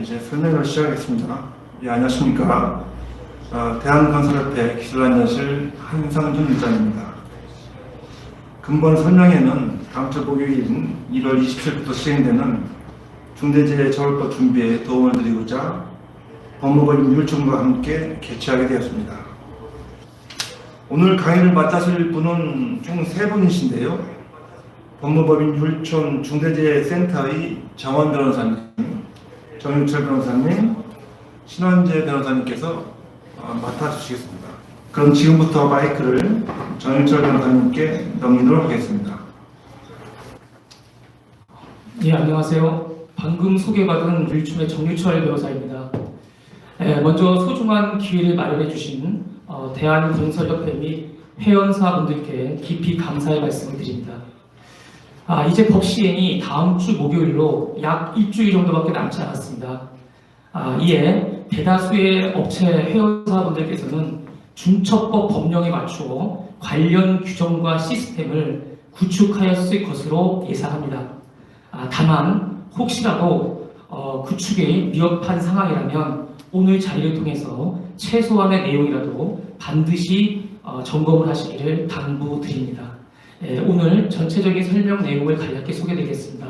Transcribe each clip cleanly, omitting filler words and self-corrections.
이제 설명을 시작하겠습니다. 예, 안녕하십니까. 대한건설협회 기술안전실 한상준 위원장입니다. 근본 설명에는 다음 주 목요일인 1월 27일부터 시행되는 중대재해처벌법 준비에 도움을 드리고자 법무법인 율촌과 함께 개최하게 되었습니다. 오늘 강의를 맡으실 분은 총 3분이신데요. 법무법인 율촌 중대재해센터의 정원 변호사님, 정윤철 변호사님, 신원재 변호사님께서 맡아주시겠습니다. 그럼 지금부터 마이크를 정윤철 변호사님께 넘기도록 하겠습니다. 예, 안녕하세요. 방금 소개받은 율촌의 정윤철 변호사입니다. 먼저 소중한 기회를 마련해 주신 대한건설협회 및 회원사분들께 깊이 감사의 말씀을 드립니다. 이제 법 시행이 다음 주 목요일로 약 일주일 정도밖에 남지 않았습니다. 이에 대다수의 업체 회원사분들께서는 중처법 법령에 맞추어 관련 규정과 시스템을 구축하였을 것으로 예상합니다. 다만 혹시라도 구축에 미흡한 상황이라면 오늘 자리를 통해서 최소한의 내용이라도 반드시 점검을 하시기를 당부드립니다. 오늘 전체적인 설명 내용을 간략히 소개드리겠습니다.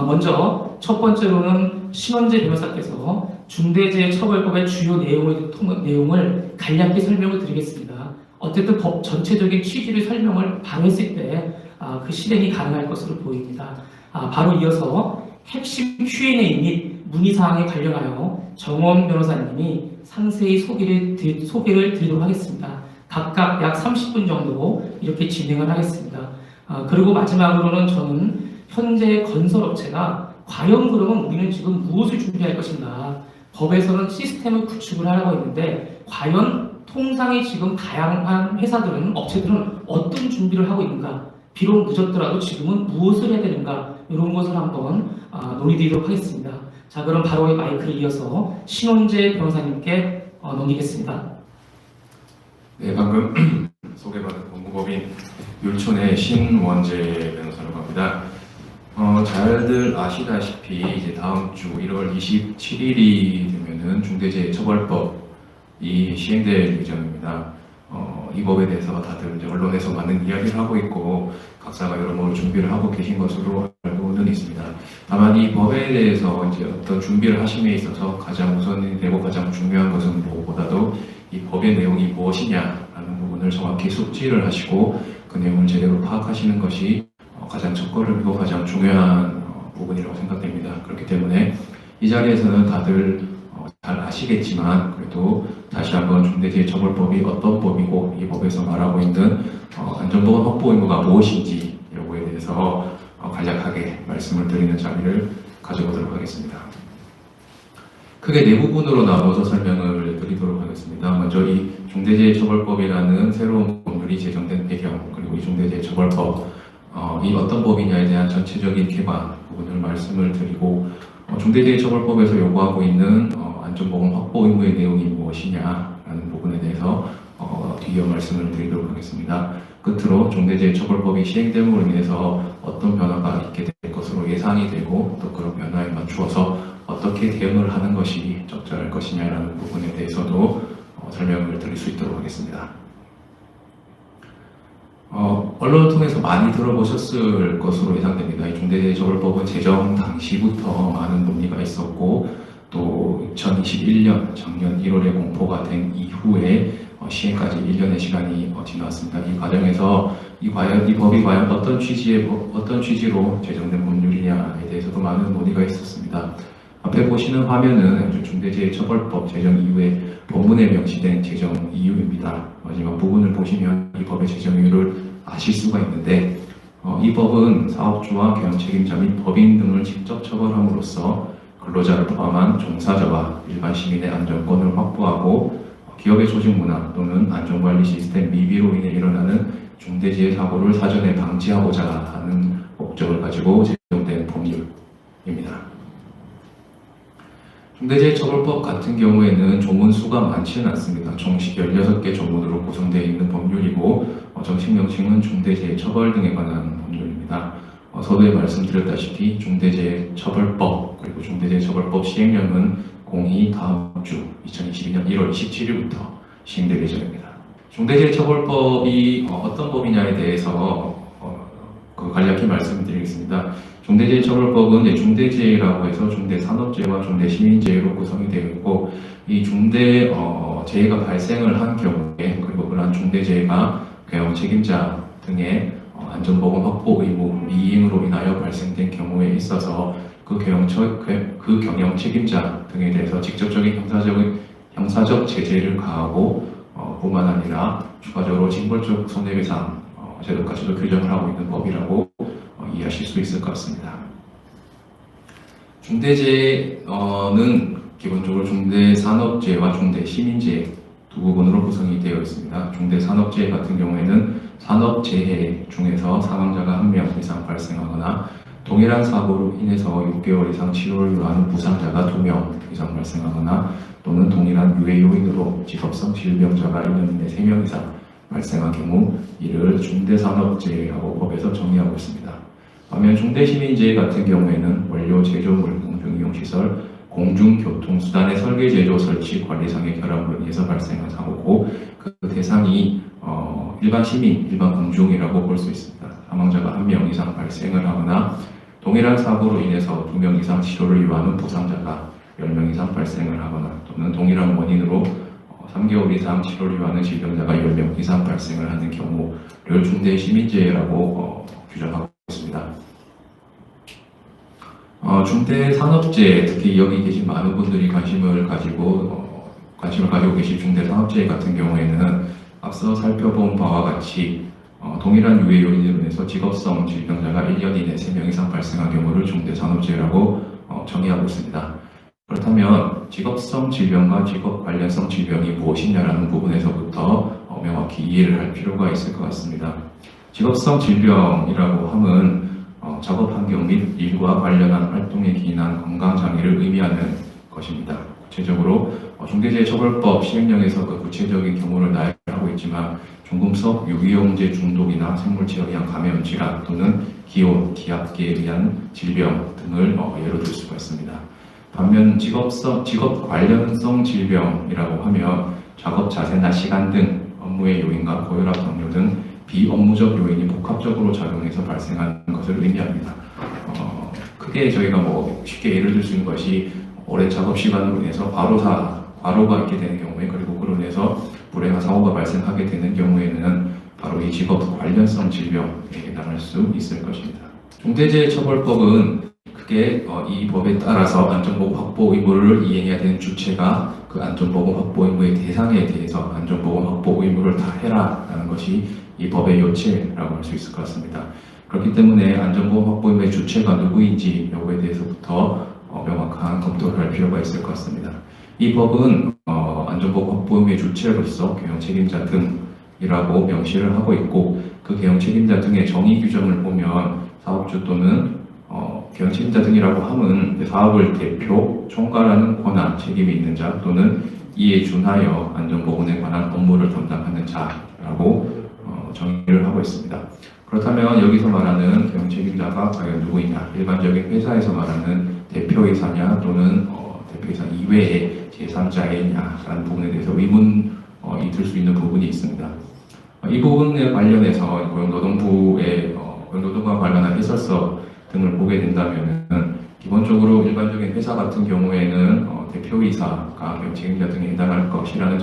먼저 첫 번째로는 신원재 변호사께서 중대재해처벌법의 주요 내용을 간략히 설명을 드리겠습니다. 어쨌든 법 전체적인 취지를 설명을 바로 했을 때 그 실행이 가능할 것으로 보입니다. 바로 이어서 핵심 Q&A 및 문의사항에 관련하여 정원 변호사님이 상세히 소개를 드리도록 하겠습니다. 각각 약 30분 정도 이렇게 진행을 하겠습니다. 그리고 마지막으로는 저는 현재 건설업체가 과연 그러면 우리는 지금 무엇을 준비할 것인가, 법에서는 시스템을 구축을 하라고 했는데 과연 통상의 지금 다양한 회사들은, 업체들은 어떤 준비를 하고 있는가, 비록 늦었더라도 지금은 무엇을 해야 되는가, 이런 것을 한번 논의드리도록 하겠습니다. 자, 그럼 바로 마이크를 이어서 신원재 변호사님께 넘기겠습니다. 네, 방금 소개받은 법무법인 율촌의 신원재 변호사라고 합니다. 잘들 아시다시피 이제 다음 주 1월 27일이 되면은 중대재해처벌법이 시행될 예정입니다. 이 법에 대해서 다들 이제 언론에서 많은 이야기를 하고 있고 각사가 여러모로 준비를 하고 계신 것으로 알고는 있습니다. 다만 이 법에 대해서 이제 어떤 준비를 하심에 있어서 가장 우선이 되고 가장 중요한 것은 무엇보다도 이 법의 내용이 무엇이냐라는 부분을 정확히 숙지를 하시고 그 내용을 제대로 파악하시는 것이 가장 첫걸음이고 가장 중요한 부분이라고 생각됩니다. 그렇기 때문에 이 자리에서는 다들 잘 아시겠지만 그래도 다시 한번 중대재해처벌법이 어떤 법이고 이 법에서 말하고 있는 안전보건 확보 의무가 무엇인지 여부에 대해서 간략하게 말씀을 드리는 자리를 가져보도록 하겠습니다. 크게 네 부분으로 나눠서 설명을 드리도록 하겠습니다. 먼저 이 중대재해처벌법이라는 새로운 법률이 제정된 배경, 그리고 이 중대재해처벌법 이 어떤 법이냐에 대한 전체적인 개관 부분을 말씀을 드리고 중대재해처벌법에서 요구하고 있는 안전보건 확보 의무의 내용이 무엇이냐라는 부분에 대해서 뒤이어 말씀을 드리도록 하겠습니다. 끝으로 중대재해처벌법이 시행됨으로 인해서 어떤 변화가 있게 될 것으로 예상이 되고 또 그런 변화에 맞추어서 어떻게 대응을 하는 것이 적절할 것이냐라는 부분에 대해서도 설명을 드릴 수 있도록 하겠습니다. 언론을 통해서 많이 들어보셨을 것으로 예상됩니다. 이 중대재해처벌법은 제정 당시부터 많은 논의가 있었고 또 2021년 작년 1월에 공포가 된 이후에 시행까지 1년의 시간이 지났습니다. 이 과정에서 이 법이 과연 어떤 취지로 제정된 법률이냐에 대해서도 많은 논의가 있었습니다. 앞에 보시는 화면은 중대재해처벌법 제정 이후에 법문에 명시된 제정 이유입니다. 마지막 부분을 보시면 이 법의 제정 이유를 아실 수가 있는데 이 법은 사업주와 경영 책임자 및 법인 등을 직접 처벌함으로써 근로자를 포함한 종사자와 일반 시민의 안전권을 확보하고 기업의 조직 문화 또는 안전관리 시스템 미비로 인해 일어나는 중대재해 사고를 사전에 방지하고자 하는 목적을 가지고 제정된 법률입니다. 중대재해처벌법 같은 경우에는 조문 수가 많지는 않습니다. 총 16개 조문으로 구성되어 있는 법률이고 정식 명칭은 중대재해처벌 등에 관한 법률입니다. 서두에 말씀드렸다시피 중대재해처벌법 그리고 중대재해처벌법 시행령은 공히 다음 주 2022년 1월 27일부터 시행될 예정입니다. 중대재해처벌법이 어떤 법이냐에 대해서 간략히 말씀드리겠습니다. 중대재해처벌법은 중대재해라고 해서 중대산업재해와 중대시민재해로 구성이 되어 있고, 이 중대재해가 발생을 한 경우에 그리고 그러한 중대재해가 경영 책임자 등의 안전보건 확보 의무 미이행으로 인하여 발생된 경우에 있어서 그 경영 책임자 등에 대해서 직접적인 형사적 제재를 가하고 뿐만 아니라 추가적으로 징벌적 손해배상 제도까지도 규정을 하고 있는 법이라고 이해하실 수 있을 것 같습니다. 중대재해는 기본적으로 중대산업재해와 중대시민재해 두 부분으로 구성이 되어 있습니다. 중대산업재해 같은 경우에는 산업재해 중에서 사망자가 1명 이상 발생하거나 동일한 사고로 인해서 6개월 이상 치료를 요하는 부상자가 2명 이상 발생하거나 또는 동일한 유해 요인으로 직업성 질병자가 1년 이내 3명 이상 발생한 경우 이를 중대산업재해라고 법에서 정의하고 있습니다. 반면 중대시민재해 같은 경우에는 원료, 제조물, 공중이용시설, 공중교통수단의 설계, 제조, 설치, 관리상의 결함으로 인해서 발생한 사고고 그 대상이 일반 시민, 일반 공중이라고 볼 수 있습니다. 사망자가 1명 이상 발생을 하거나 동일한 사고로 인해서 2명 이상 치료를 요하는 부상자가 10명 이상 발생을 하거나 또는 동일한 원인으로 3개월 이상 치료를 요하는 질병자가 10명 이상 발생을 하는 경우를 중대시민재해라고 규정하고 있습니다. 중대산업재해, 특히 여기 계신 많은 분들이 관심을 가지고 계신 중대산업재해 같은 경우에는 앞서 살펴본 바와 같이 동일한 유해 요인으로 인해서 직업성 질병자가 1년 이내 3명 이상 발생한 경우를 중대산업재해라고 정의하고 있습니다. 그렇다면 직업성 질병과 직업 관련성 질병이 무엇이냐라는 부분에서부터 명확히 이해를 할 필요가 있을 것 같습니다. 직업성 질병이라고 함은 작업 환경 및 일과 관련한 활동에 기인한 건강장애를 의미하는 것입니다. 구체적으로 중대재해처벌법 시행령에서 그 구체적인 경우를 나열하고 있지만 중금속, 유기용제 중독이나 생물체에 의한 감염 질환 또는 기온, 기압기에 의한 질병 등을 예로 들 수가 있습니다. 반면 직업 관련성 질병이라고 하면 작업 자세나 시간 등 업무의 요인과 고혈압, 당뇨 등 비업무적 요인이 복합적으로 작용해서 발생하는 것을 의미합니다. 크게 저희가 쉽게 예를 들 수 있는 것이 오랜 작업 시간으로 인해서 과로가 있게 되는 경우에 그리고 그로 인해서 불행한 사고가 발생하게 되는 경우에는 바로 이 직업 관련성 질병에 해당할 수 있을 것입니다. 중대재해처벌법은 크게 이 법에 따라서 안전보건 확보 의무를 이행해야 되는 주체가 그 안전보건 확보 의무의 대상에 대해서 안전보건 확보 의무를 다 해라 라는 것이 이 법의 요체라고 할 수 있을 것 같습니다. 그렇기 때문에 안전보건 확보 의무의 주체가 누구인지 여부에 대해서부터 명확한 검토를 할 필요가 있을 것 같습니다. 이 법은 안전보건 확보 의무의 주체로서 경영 책임자 등이라고 명시를 하고 있고 그 경영 책임자 등의 정의 규정을 보면 사업주 또는 경영 책임자 등이라고 함은 사업을 대표, 총괄하는 권한, 책임이 있는 자 또는 이에 준하여 안전보건에 관한 업무를 담당하는 자라고 정의를 하고 있습니다. 그렇다면 여기서 말하는 경영 책임자가 과연 누구이냐? 일반적인 회사에서 말하는 대표이사냐 또는 대표이사 이외의 제3자이냐라는 부분에 대해서 의문이 들 수 있는 부분이 있습니다. 이 부분에 관련해서 고용노동부의 고용노동과 관련한 해설서 등을 보게 된다면 기본적으로 일반적인 회사 같은 경우에는 대표이사가 경영 책임자 등에 해당할 것이라는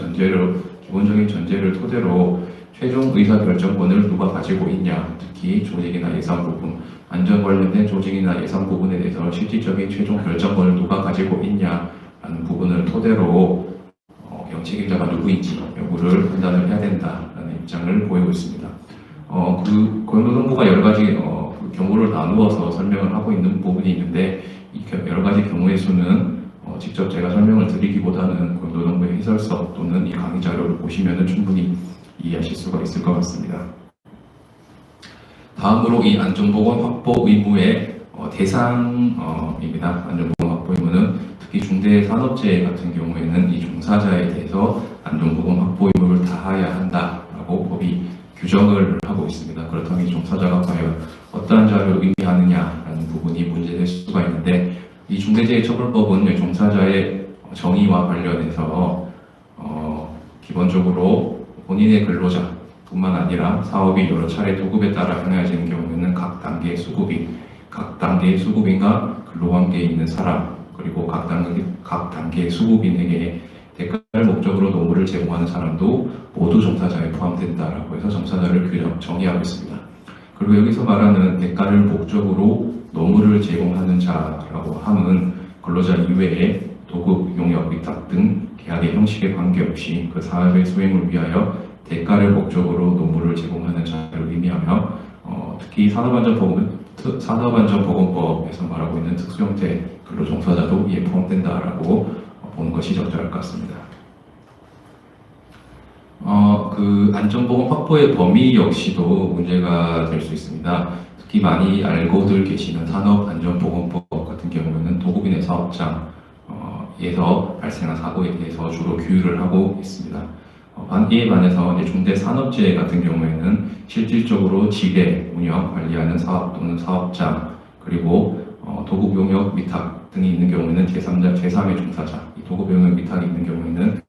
기본적인 전제를 토대로 최종 의사결정권을 누가 가지고 있냐, 특히 조직이나 예산 부분, 안전 관련된 조직이나 예산 부분에 대해서 실질적인 최종 결정권을 누가 가지고 있냐라는 부분을 토대로 경영 책임자가 누구인지 여부를 판단을 해야 된다라는 입장을 보이고 있습니다. 고용노동부가 여러 가지 경우를 나누어서 설명을 하고 있는 부분이 있는데 이 여러 가지 경우의 수는 직접 제가 설명을 드리기보다는 고용노동부의 해설서 또는 이 강의 자료를 보시면 충분히 이해하실 수가 있을 것 같습니다. 다음으로 이 안전보건 확보 의무의 대상입니다. 안전보건 확보 의무는 특히 중대산업재해 같은 경우에는 이 종사자에 대해서 안전보건 확보 의무를 다해야 한다라고 법이 규정을 하고 있습니다. 그렇다면 이 종사자가 과연 어떠한 자를 의미하느냐 처벌법은 종사자의 정의와 관련해서 기본적으로 본인의 근로자 뿐만 아니라 사업이 여러 차례 도급에 따라 행해지는 경우에는 각 단계의 수급인과 근로관계에 있는 사람, 그리고 각 단계의 수급인에게 대가를 목적으로 노무를 제공하는 사람도 모두 종사자에 포함된다라고 해서 종사자를 정의하고 있습니다. 그리고 여기서 말하는 대가를 목적으로 노무를 제공하는 자라고 함은 근로자 이외에 도급, 용역, 위탁 등 계약의 형식에 관계없이 그 사업의 수행을 위하여 대가를 목적으로 노무를 제공하는 자를 의미하며 특히 산업안전보건법에서 말하고 있는 특수형태 근로종사자도 이에 포함된다라고 보는 것이 적절할 것 같습니다. 그 안전보건 확보의 범위 역시도 문제가 될 수 있습니다. 특히 많이 알고들 계시는 산업안전보건법 같은 경우에는 도급인의 사업장에서 발생한 사고에 대해서 주로 규율을 하고 있습니다. 이에 반해서 중대산업재해 같은 경우에는 실질적으로 지배, 운영, 관리하는 사업 또는 사업장, 그리고 도급 용역 위탁 등이 있는 경우에는 제3의 종사자, 이 도급 용역 위탁이 있는 경우에는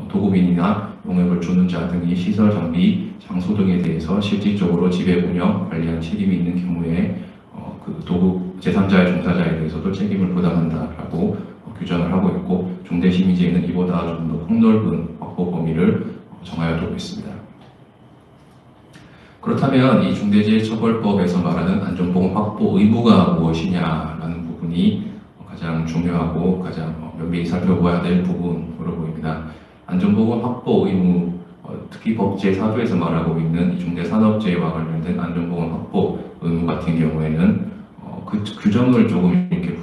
도급인이나 용역을 주는 자 등이 시설, 장비, 장소 등에 대해서 실질적으로 지배, 운영, 관리한 책임이 있는 경우에 그 도급 제3자의 종사자에 대해서도 책임을 부담한다라고 규정을 하고 있고, 중대시민재해는 이보다 좀 더 폭넓은 확보 범위를 정하여 두고 있습니다. 그렇다면 이 중대재해처벌법에서 말하는 안전보건 확보 의무가 무엇이냐라는 부분이 가장 중요하고 가장 면밀히 살펴봐야 될 부분으로 보입니다. 안전보건 확보 의무, 특히 법 제4조에서 말하고 있는 중대산업재해와 관련된 안전보건 확보 의무 같은 경우에는 그 규정을 조금 이렇게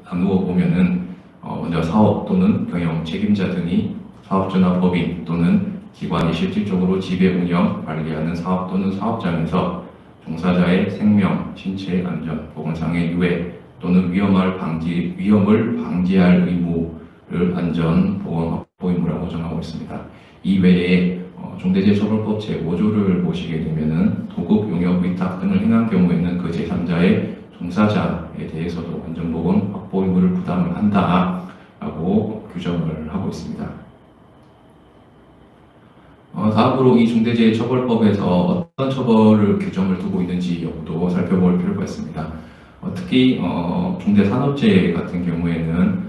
나누어 보면은 먼저 사업 또는 경영 책임자 등이 사업주나 법인 또는 기관이 실질적으로 지배, 운영, 관리하는 사업 또는 사업장에서 종사자의 생명, 신체 안전, 보건상의 유해 또는 위험을 방지할 의무를 안전, 보건 확보 의무라고 정하고 있습니다. 이 외에 중대재해처벌법 제5조를 보시게 되면은 도급, 용역, 위탁 등을 행한 경우에는 그 제3자의 종사자에 대해서도 안전보건 확보 의무를 부담을 한다라고 규정을 하고 있습니다. 다음으로 이 중대재해처벌법에서 어떤 처벌을 규정을 두고 있는지 여부도 살펴볼 필요가 있습니다. 특히 중대산업재해 같은 경우에는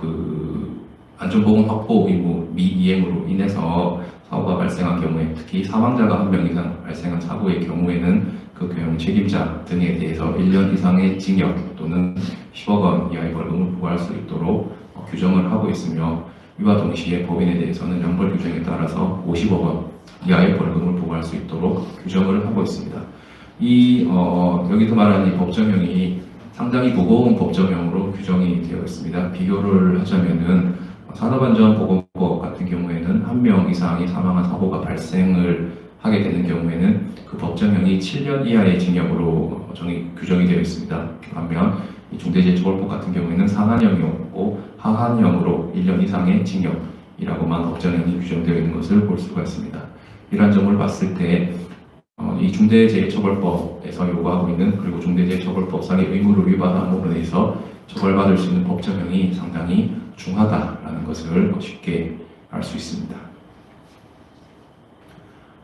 그 안전보건 확보 의무 미이행으로 인해서 사고가 발생한 경우에, 특히 사망자가 1명 이상 발생한 사고의 경우에는 그 경영 책임자 등에 대해서 1년 이상의 징역 또는 10억 원 이하의 벌금을 부과할 수 있도록 규정을 하고 있으며, 이와 동시에 법인에 대해서는 형벌 규정에 따라서 50억 원 이하의 벌금을 부과할 수 있도록 규정을 하고 있습니다. 여기서 말하는 이 법정형이 상당히 무거운 법정형으로 규정이 되어 있습니다. 비교를 하자면은 산업안전보건법 같은 경우에는 1명 이상이 사망한 사고가 발생을 하게 되는 경우에는 그 법정형이 7년 이하의 징역으로 규정이 되어 있습니다. 반면 이 중대재해처벌법 같은 경우에는 상한형이었고 하한형으로 1년 이상의 징역이라고만 법정형이 규정되어 있는 것을 볼 수가 있습니다. 이러한 점을 봤을 때 이 중대재해처벌법에서 요구하고 있는, 그리고 중대재해처벌법상의 의무를 위반함으로 인해서 처벌받을 수 있는 법정형이 상당히 중하다라는 것을 쉽게 알 수 있습니다.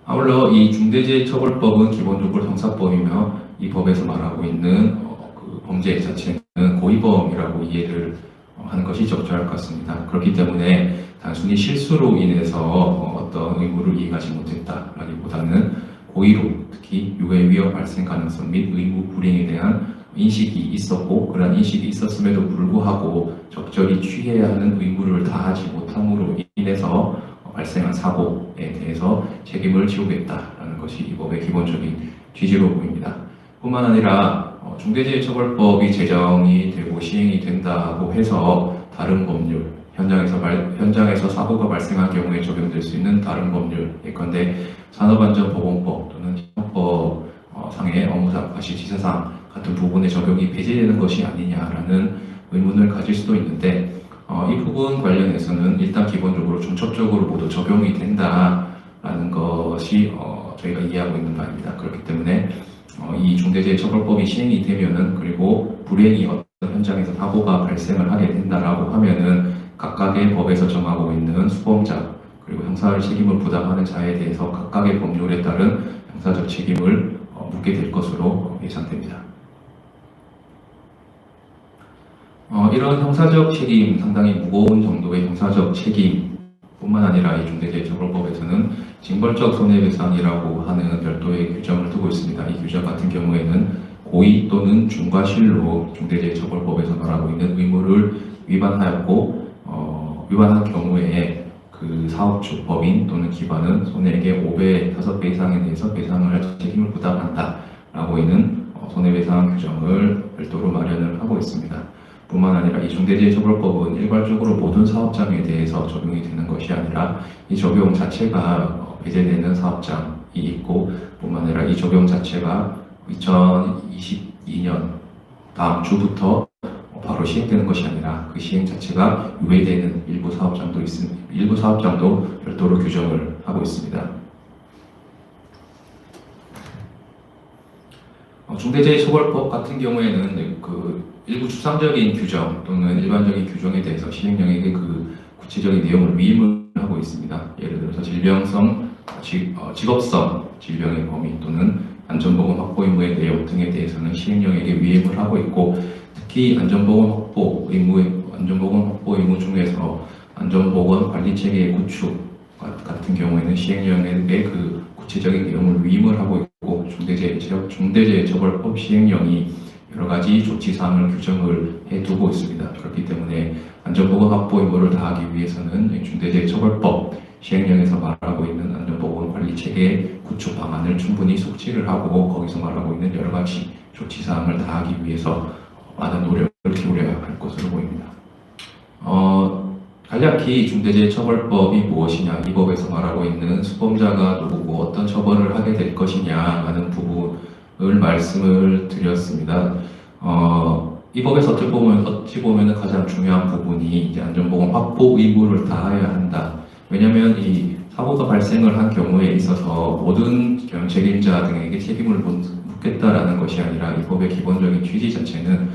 아울러 이 중대재해처벌법은 기본적으로 형사법이며 이 법에서 말하고 있는 그 범죄 자체는 고의범이라고 이해를 하는 것이 적절할 것 같습니다. 그렇기 때문에 단순히 실수로 인해서 어떤 의무를 이행하지 못했다라기보다는 고의로, 특히 유해 위험 발생 가능성 및 의무 불이행에 대한 인식이 있었고, 그러한 인식이 있었음에도 불구하고 적절히 취해야 하는 의무를 다하지 못함으로 인해서 발생한 사고에 대해서 책임을 지우겠다라는 것이 이 법의 기본적인 취지로 보입니다. 뿐만 아니라 중대재해처벌법이 제정이 되고 시행이 된다고 해서 다른 법률, 현장에서 사고가 발생한 경우에 적용될 수 있는 다른 법률, 예컨대 산업안전보건법 또는 형법 상의 업무상 과실치사상 같은 부분의 적용이 배제되는 것이 아니냐라는 의문을 가질 수도 있는데, 이 부분 관련해서는 일단 기본적으로 중첩적으로 모두 적용이 된다라는 것이 저희가 이해하고 있는 바입니다. 그렇기 때문에 이 중대재해처벌법이 시행이 되면은, 그리고 불행히 어떤 현장에서 사고가 발생을 하게 된다라고 하면은 각각의 법에서 정하고 있는 수범자 그리고 형사 책임을 부담하는 자에 대해서 각각의 법률에 따른 형사적 책임을 묻게 될 것으로 예상됩니다. 이런 형사적 책임, 상당히 무거운 정도의 형사적 책임뿐만 아니라 이 중대재해처벌법에서는 징벌적 손해배상이라고 하는 별도의 규정을 두고 있습니다. 이 규정 같은 경우에는 고의 또는 중과실로 중대재해처벌법에서 말하고 있는 의무를 위반하였고 위반한 경우에 그 사업주, 법인 또는 기관은 손해액의 5배, 5배 이상에 대해서 배상을 할 책임을 부담한다라고 있는 손해배상 규정을 별도로 마련을 하고 있습니다. 뿐만 아니라 이 중대재해처벌법은 일괄적으로 모든 사업장에 대해서 적용이 되는 것이 아니라 이 적용 자체가 배제되는 사업장이 있고 뿐만 아니라 이 적용 자체가 2022년 다음 주부터 바로 시행되는 것이 아니라 그 시행 자체가 유예되는 일부 사업장도 별도로 규정을 하고 있습니다. 중대재해처벌법 같은 경우에는 그 일부 추상적인 규정 또는 일반적인 규정에 대해서 시행령에게 그 구체적인 내용을 위임을 하고 있습니다. 예를 들어서 질병성, 직업성 질병의 범위 또는 안전보건 확보 의무의 내용 등에 대해서는 시행령에게 위임을 하고 있고 특히 안전보건 확보 의무 중에서 안전보건 관리체계의 구축 같은 경우에는 시행령에게 그 구체적인 내용을 위임을 하고 있고 중대재해처벌법 시행령이 여러 가지 조치사항을 규정을 해두고 있습니다. 그렇기 때문에 안전보건 확보 의무를 다하기 위해서는 중대재해처벌법 시행령에서 말하고 있는 안전보건 관리체계 구축 방안을 충분히 숙지를 하고 거기서 말하고 있는 여러 가지 조치사항을 다하기 위해서 많은 노력을 기울여야 할 것으로 보입니다. 간략히 중대재해처벌법이 무엇이냐, 이 법에서 말하고 있는 수범자가 누구고 어떤 처벌을 하게 될 것이냐 하는 부분을 말씀을 드렸습니다. 이 법에서 어찌 보면 가장 중요한 부분이 이제 안전보건 확보 의무를 다해야 한다. 왜냐하면 이 사고가 발생을 한 경우에 있어서 모든 경영 책임자 등에게 책임을 묻겠다라는 것이 아니라 이 법의 기본적인 취지 자체는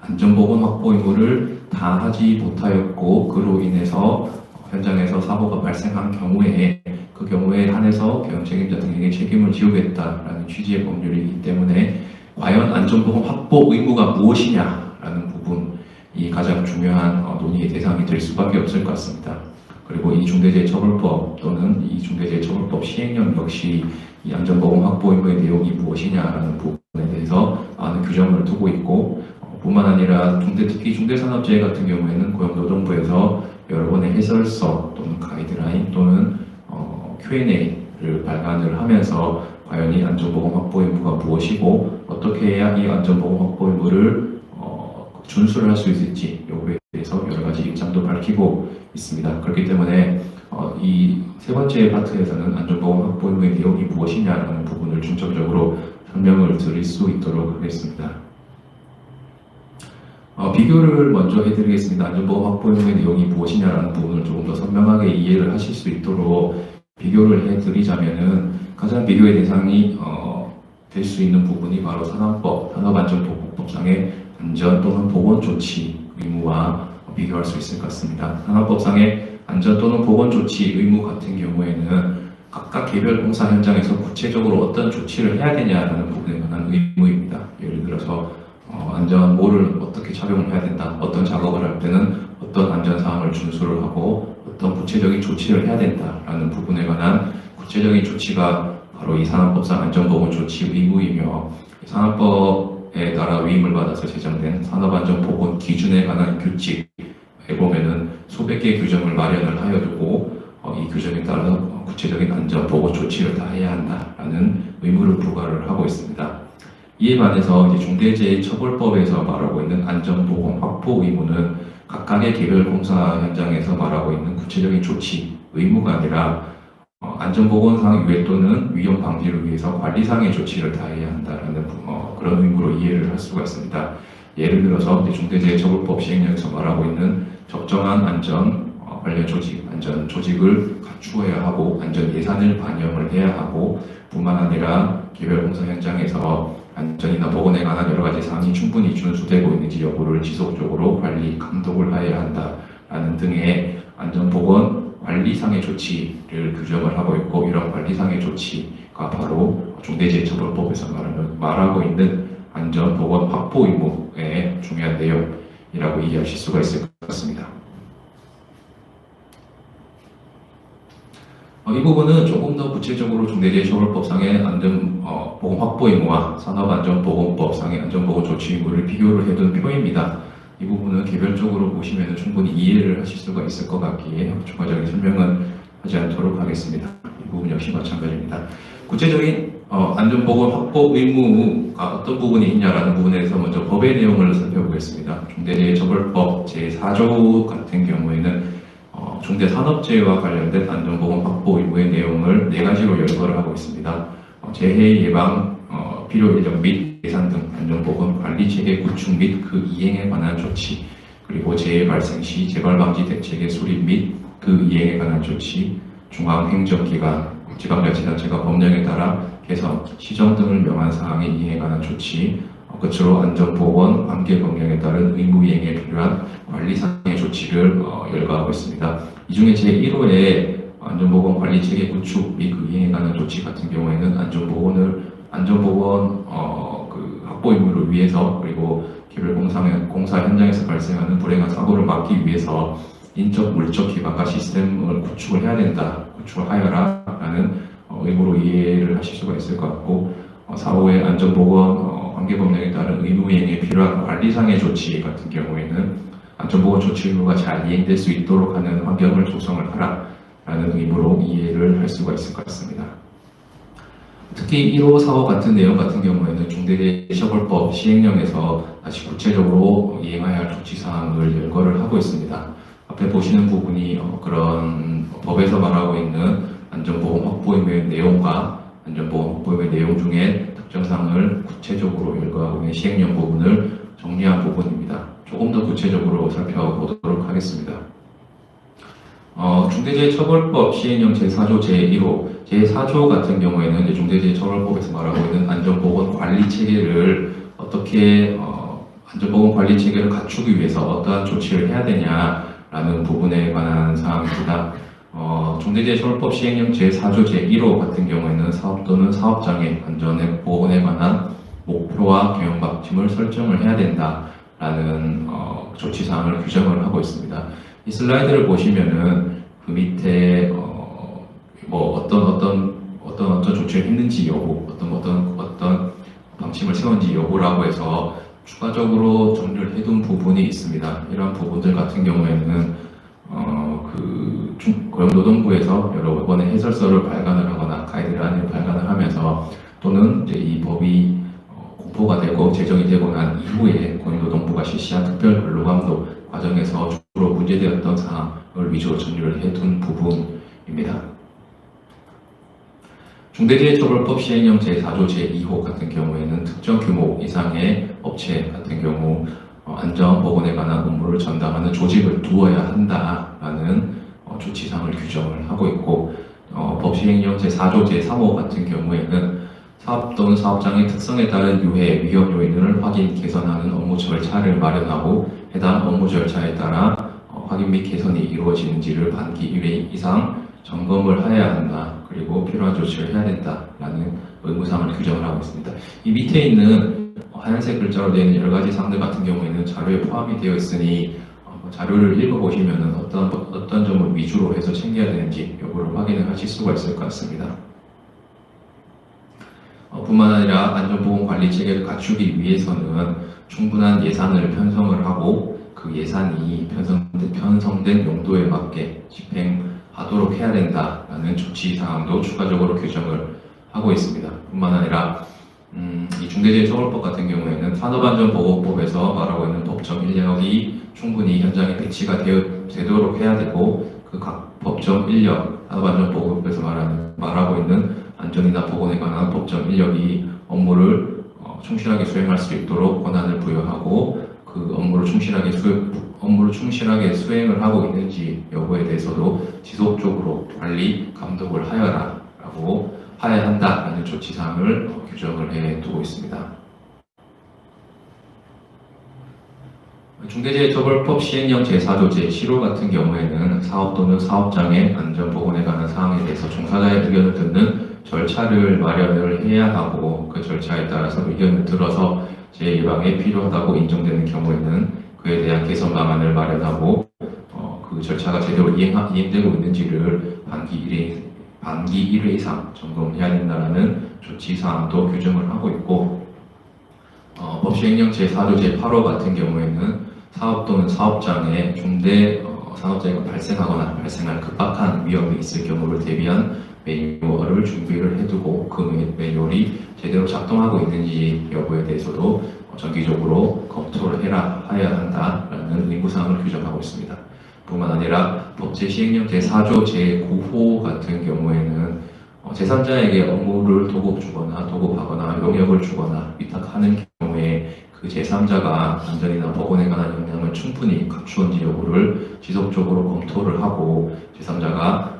안전보건 확보 의무를 다하지 못하였고 그로 인해서 현장에서 사고가 발생한 경우에 그 경우에 한해서 경영 책임자 등에게 책임을 지우겠다라는 취지의 법률이기 때문에 과연 안전보건 확보 의무가 무엇이냐라는 부분이 가장 중요한 논의의 대상이 될 수밖에 없을 것 같습니다. 그리고 이 중대재해처벌법 또는 이 중대재해처벌법 시행령 역시 이 안전보건 확보 의무의 내용이 무엇이냐라는 부분에 대해서 많은 규정을 두고 있고 뿐만 아니라 특히 중대산업재해 같은 경우에는 고용노동부에서 여러 번의 해설서 또는 가이드라인 또는 Q&A를 발간을 하면서 과연 이 안전보건 확보 의무가 무엇이고 어떻게 해야 이 안전보건 확보 의무를 준수를 할 수 있을지 여부에 대해서 여러 가지 입장도 밝히고 있습니다. 그렇기 때문에 이 세 번째 파트에서는 안전보건 확보 의무의 내용이 무엇이냐라는 부분을 중점적으로 설명을 드릴 수 있도록 하겠습니다. 비교를 먼저 해드리겠습니다. 안전보건 확보 의무의 내용이 무엇이냐라는 부분을 조금 더 선명하게 이해를 하실 수 있도록 비교를 해드리자면은 가장 비교의 대상이 될 수 있는 부분이 바로 산업안전보건법상의 안전 또는 보건조치 의무와 비교할 수 있을 것 같습니다. 산업법상의 안전 또는 보건조치 의무 같은 경우에는 각각 개별 공사 현장에서 구체적으로 어떤 조치를 해야 되냐라는 부분에 관한 의무입니다. 예를 들어서 안전모를 어떻게 착용을 해야 된다, 어떤 작업을 할 때는 어떤 안전사항을 준수를 하고 어떤 구체적인 조치를 해야 된다라는 부분에 관한 구체적인 조치가 바로 이 산업법상 안전보건조치 의무이며 산업법에 따라 위임을 받아서 제정된 산업안전보건 기준에 관한 규칙에 보면은 수백 개의 규정을 마련을 하여 두고 이 규정에 따라 구체적인 안전보건 조치를 다 해야 한다라는 의무를 부과를 하고 있습니다. 이에 반해서 중대재해처벌법에서 말하고 있는 안전보건 확보 의무는 각각의 개별 공사 현장에서 말하고 있는 구체적인 조치 의무가 아니라 안전보건상 유해 또는 위험 방지를 위해서 관리상의 조치를 다해야 한다라는 그런 의무로 이해를 할 수가 있습니다. 예를 들어서 중대재해처벌법 시행령에서 말하고 있는 적정한 안전 관련 조직, 안전 조직을 갖추어야 하고 안전 예산을 반영을 해야 하고 뿐만 아니라 개별 공사 현장에서 안전이나 보건에 관한 여러 가지 사항이 충분히 준수되고 있는지 여부를 지속적으로 관리, 감독을 하여야 한다라는 등의 안전보건 관리상의 조치를 규정을 하고 있고, 이런 관리상의 조치가 바로 중대재해처벌법에서 말하고 있는 안전보건 확보 의무의 중요한 내용이라고 이해하실 수가 있을 것 같습니다. 이 부분은 조금 더 구체적으로 중대재해처벌법상의 안전보건 확보 의무와 산업안전보건법상의 안전보건 조치 의무를 비교를 해둔 표입니다. 이 부분은 개별적으로 보시면 충분히 이해를 하실 수가 있을 것 같기에 추가적인 설명은 하지 않도록 하겠습니다. 이 부분 역시 마찬가지입니다. 구체적인 안전보건 확보 의무가 어떤 부분이 있냐라는 부분에 대해서 먼저 법의 내용을 살펴보겠습니다. 중대재해처벌법 제4조 같은 경우에는 중대산업재해와 관련된 안전보건 확보 의무의 내용을 4가지로 열거를 하고 있습니다. 재해 예방, 필요 인력 및 예산 등 안전보건 관리체계 구축 및 그 이행에 관한 조치, 그리고 재해 발생 시 재발방지 대책의 수립 및 그 이행에 관한 조치, 중앙행정기관, 지방자치단체가 법령에 따라 개선, 시정 등을 명한 사항의 이행에 관한 조치, 끝으로 안전보건 관계법령에 따른 의무이행에 필요한 관리상의 조치를 열거하고 있습니다. 이 중에 제1호의 안전보건 관리체계 구축 및 그 이행에 관한 조치 같은 경우에는 안전보건 확보 의무를 위해서, 그리고 개별 공사 현장에서 발생하는 불행한 사고를 막기 위해서 인적, 물적 기반과 시스템을 구축을 해야 된다, 구축을 하여라 라는 의무로 이해를 하실 수가 있을 것 같고, 4호의 안전보건 관계법령에 따른 의무이행에 필요한 관리상의 조치 같은 경우에는 안전보건 조치 의무가 잘 이행될 수 있도록 하는 환경을 조성을 하라 라는 의무로 이해를 할 수가 있을 것 같습니다. 특히 1호, 4호 같은 내용 같은 경우에는 중대재해처벌법 시행령에서 다시 구체적으로 이행해야 할 조치사항을 열거를 하고 있습니다. 앞에 보시는 부분이 그런 법에서 말하고 있는 안전보건 확보 의무의 내용과 안전보건 확보 의무의 내용 중에 특정사항을 구체적으로 열거하고 있는 시행령 부분을 정리한 부분입니다. 조금 더 구체적으로 살펴보도록 하겠습니다. 중대재해처벌법 시행령 제4조 제1호, 제4조 같은 경우에는 이제 중대재해처벌법에서 말하고 있는 안전보건 관리체계를 어떻게 안전보건 관리체계를 갖추기 위해서 어떠한 조치를 해야 되냐라는 부분에 관한 사항입니다. 중대재해처벌법 시행령 제4조 제1호 같은 경우에는 사업 또는 사업장의 안전보건에 관한 목표와 경영 방침을 설정을 해야 된다라는 조치사항을 규정을 하고 있습니다. 이 슬라이드를 보시면은 그 밑에 어떤 조치를 했는지 여부, 어떤 방침을 세운지 여부라고 해서 추가적으로 정리를 해둔 부분이 있습니다. 이런 부분들 같은 경우에는 고용노동부에서 여러 번의 해설서를 발간을 하거나 가이드라인을 발간을 하면서, 또는 이제 이 법이 공포가 되고 제정이 되고 난 이후에 고용노동부가 실시한 특별 근로감독 과정에서 주로 문제되었던 사항을 위주로 정리를 해둔 부분입니다. 중대재해처벌법 시행령 제4조 제2호 같은 경우에는 특정 규모 이상의 업체 같은 경우 안전보건에 관한 업무를 전담하는 조직을 두어야 한다라는 조치사항을 규정을 하고 있고, 법 시행령 제4조 제3호 같은 경우에는 사업 또는 사업장의 특성에 따른 유해, 위험 요인을 확인, 개선하는 업무 절차를 마련하고 해당 업무 절차에 따라 확인 및 개선이 이루어지는지를 반기 1회 이상 점검을 해야 한다. 그리고 필요한 조치를 해야 된다라는 의무사항을 규정을 하고 있습니다. 이 밑에 있는 하얀색 글자로 되어 있는 여러 가지 사항들 같은 경우에는 자료에 포함이 되어 있으니 자료를 읽어보시면 어떤 점을 위주로 해서 챙겨야 되는지 여부를 확인을 하실 수가 있을 것 같습니다. 뿐만 아니라 안전보건 관리 체계를 갖추기 위해서는 충분한 예산을 편성을 하고 그 예산이 편성된 용도에 맞게 집행하도록 해야 된다라는 조치사항도 추가적으로 규정을 하고 있습니다. 뿐만 아니라 이 중대재해처벌법 같은 경우에는 산업안전보건법에서 말하고 있는 법정 인력이 충분히 현장에 배치가 되도록 해야 되고, 그 각 법정 인력, 산업안전보건법에서 말하고 있는 안전이나 보건에 관한 법정 인력이 업무를 충실하게 수행할 수 있도록 권한을 부여하고, 그 업무를 충실하게 수행을 하고 있는지 여부에 대해서도 지속적으로 관리, 감독을 하여야 한다라는 조치사항을 규정을 해두고 있습니다. 중대재해처벌법 시행령 제4조 제7호 같은 경우에는 사업 또는 사업장의 안전보건에 관한 사항에 대해서 종사자의 의견을 듣는 절차를 마련을 해야 하고, 그 절차에 따라서 의견을 들어서 재예방에 필요하다고 인정되는 경우에는 그에 대한 개선 방안을 마련하고, 그 절차가 제대로 이행되고 있는지를 반기 1회 이상 점검해야 된다는 조치사항도 규정을 하고 있고, 법 시행령 제4조 제8호 같은 경우에는 사업 또는 사업장에 중대 산업재해가 발생하거나 발생할 급박한 위험이 있을 경우를 대비한 매뉴얼을 준비를 해두고, 그 매뉴얼이 제대로 작동하고 있는지 여부에 대해서도 정기적으로 검토를 해야 한다라는 의무사항을 규정하고 있습니다. 뿐만 아니라 법제 시행령 제4조 제9호 같은 경우에는 제3자에게 업무를 도급주거나 도급하거나 용역을 주거나 위탁하는 경우에 그 제3자가 안전이나 보건에 관한 역량을 충분히 갖추었는지 여부를 지속적으로 검토를 하고, 제3자가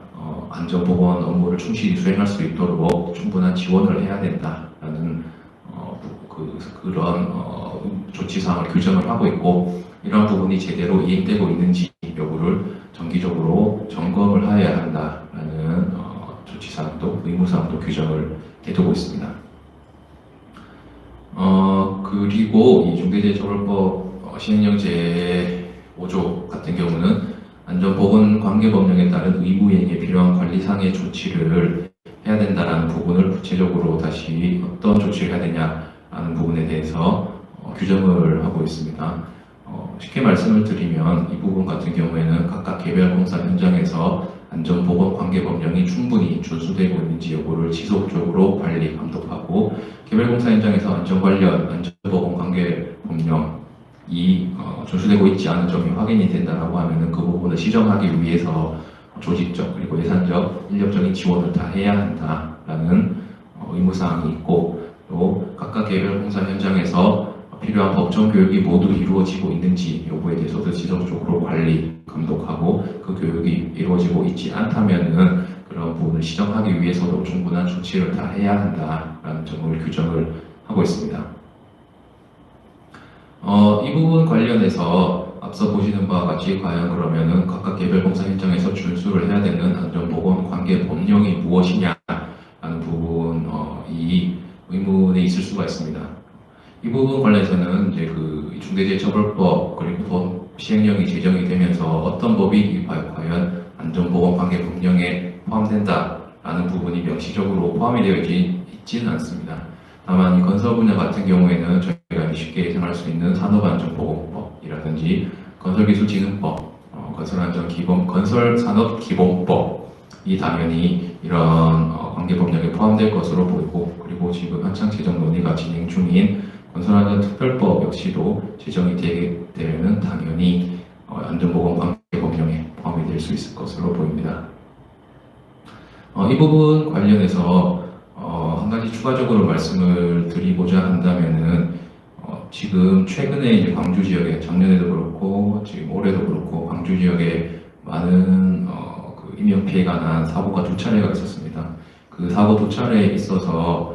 안전보건 업무를 충실히 수행할 수 있도록 충분한 지원을 해야 된다라는 그런 조치사항을 규정을 하고 있고, 이러한 부분이 제대로 이행되고 있는지 여부를 정기적으로 점검을 해야 한다라는 조치사항도 의무사항도 규정을 해두고 있습니다. 그리고 이 중대재해처벌법 시행령 제5조 같은 경우는 안전보건관계법령에 따른 의무이행에 필요한 관리상의 조치를 해야 된다라는 부분을 구체적으로 다시 어떤 조치를 해야 되냐라는 부분에 대해서 규정을 하고 있습니다. 쉽게 말씀을 드리면 이 부분 같은 경우에는 각각 개별 공사 현장에서 안전보건관계법령이 충분히 준수되고 있는지 여부를 지속적으로 관리, 감독하고, 개별 공사 현장에서 안전보건관계법령이 준수되고 있지 않은 점이 확인이 된다라고 하면은 그 부분을 시정하기 위해서 조직적 그리고 예산적, 인력적인 지원을 다 해야 한다라는 의무사항이 있고, 또 각각 개별 공사 현장에서 필요한 법정 교육이 모두 이루어지고 있는지 여부에 대해서도 지속적으로 관리, 감독하고, 그 교육이 이루어지고 있지 않다면은 그런 부분을 시정하기 위해서도 충분한 조치를 다 해야 한다라는 점을 규정을 하고 있습니다. 이 부분 관련해서 앞서 보시는 바와 같이 과연 그러면은 각각 개별 공사 현장에서 준수를 해야 되는 안전보건관계법령이 무엇이냐라는 부분이 의문에 있을 수가 있습니다. 이 부분 관련해서는 이제 그 중대재해처벌법 그리고 법 시행령이 제정이 되면서 어떤 법이 과연 안전보건관계법령에 포함된다라는 부분이 명시적으로 포함이 되어 있지는 않습니다. 다만 이 건설 분야 같은 경우에는 저희가 쉽게 예상할 수 있는 산업안전보건법이라든지 건설기술진흥법, 건설산업기본법이 당연히 이런 관계법령에 포함될 것으로 보이고, 그리고 지금 한창 제정 논의가 진행 중인 건설안전특별법 역시도 제정이 되게 되면은 당연히 안전보건관계법령에 포함이 될 수 있을 것으로 보입니다. 이 부분 관련해서 한 가지 추가적으로 말씀을 드리고자 한다면은 지금 최근에 이제 광주 지역에 작년에도 그렇고 지금 올해도 그렇고 광주 지역에 많은 그 인명 피해가 난 사고가 두 차례가 있었습니다. 그 사고 두 차례에 있어서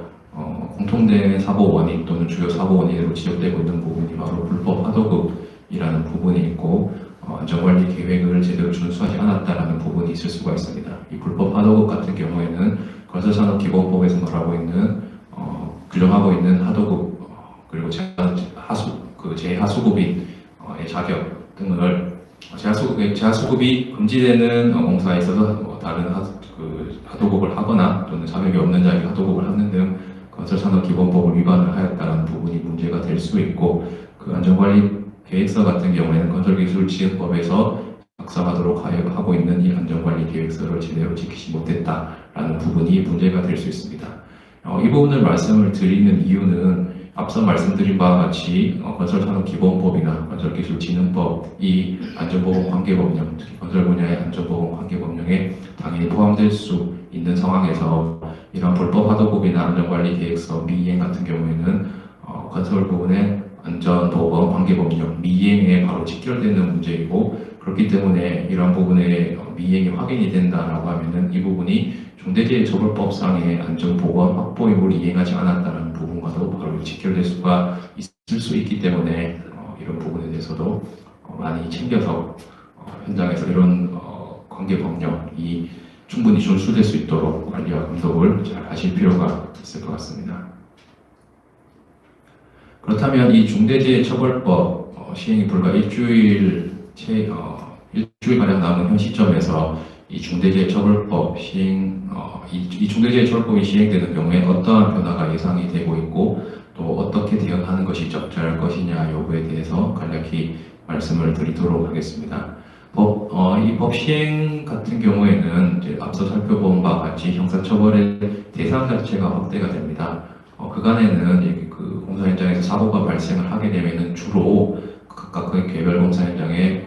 공통된 사고 원인 또는 주요 사고 원인으로 지적되고 있는 부분이 바로 불법 하도급이라는 부분이 있고, 안전관리 계획을 제대로 준수하지 않았다라는 부분이 있을 수가 있습니다. 이 불법 하도급 같은 경우에는 건설산업기본법에서 말하고 있는 규정하고 있는 하도급 그리고 재하수급의 자격 등을 재하수급이 금지되는 공사에 있어서 다른 하도급을 하거나 또는 자격이 없는 자에게 하도급을 하는 등 건설산업기본법을 위반을 하였다는 부분이 문제가 될 수 있고, 그 안전관리 계획서 같은 경우에는 건설기술지원법에서 작성하도록 하고 있는 이 안전관리 계획서를 제대로 지키지 못했다라는 부분이 문제가 될 수 있습니다. 이 부분을 말씀을 드리는 이유는 앞서 말씀드린 바와 같이 건설산업기본법이나 건설기술진흥법이 안전보건관계법령, 특히 건설 분야의 안전보건관계법령에 당연히 포함될 수 있는 상황에서 이런 불법 하도급이나 안전관리 계획서 미이행 같은 경우에는 건설 부분의 안전보건관계법령 미이행에 바로 직결되는 문제이고, 그렇기 때문에 이러한 부분의 미이행이 확인이 된다라고 하면은 이 부분이 중대재해처벌법상의 안전보건 확보 의무를 이행하지 않았다는 부분과도 바로 직결될 수가 있을 수 있기 때문에 이런 부분에 대해서도 많이 챙겨서 현장에서 이런 관계 법령이 충분히 준수될 수 있도록 관리와 감독을 잘 하실 필요가 있을 것 같습니다. 그렇다면 이 중대재해처벌법 시행이 불과 일주일가량 남은 현 시점에서 이 중대재해처벌법 이 중대재해처벌법이 시행되는 경우에 어떠한 변화가 예상이 되고 있고 또 어떻게 대응하는 것이 적절할 것이냐 여부에 대해서 간략히 말씀을 드리도록 하겠습니다. 이 법 시행 같은 경우에는 이제 앞서 살펴본 바와 같이 형사처벌의 대상 자체가 확대가 됩니다. 그간에는 그 공사 현장에서 사고가 발생을 하게 되면은 주로 각각 그 개별 공사 현장에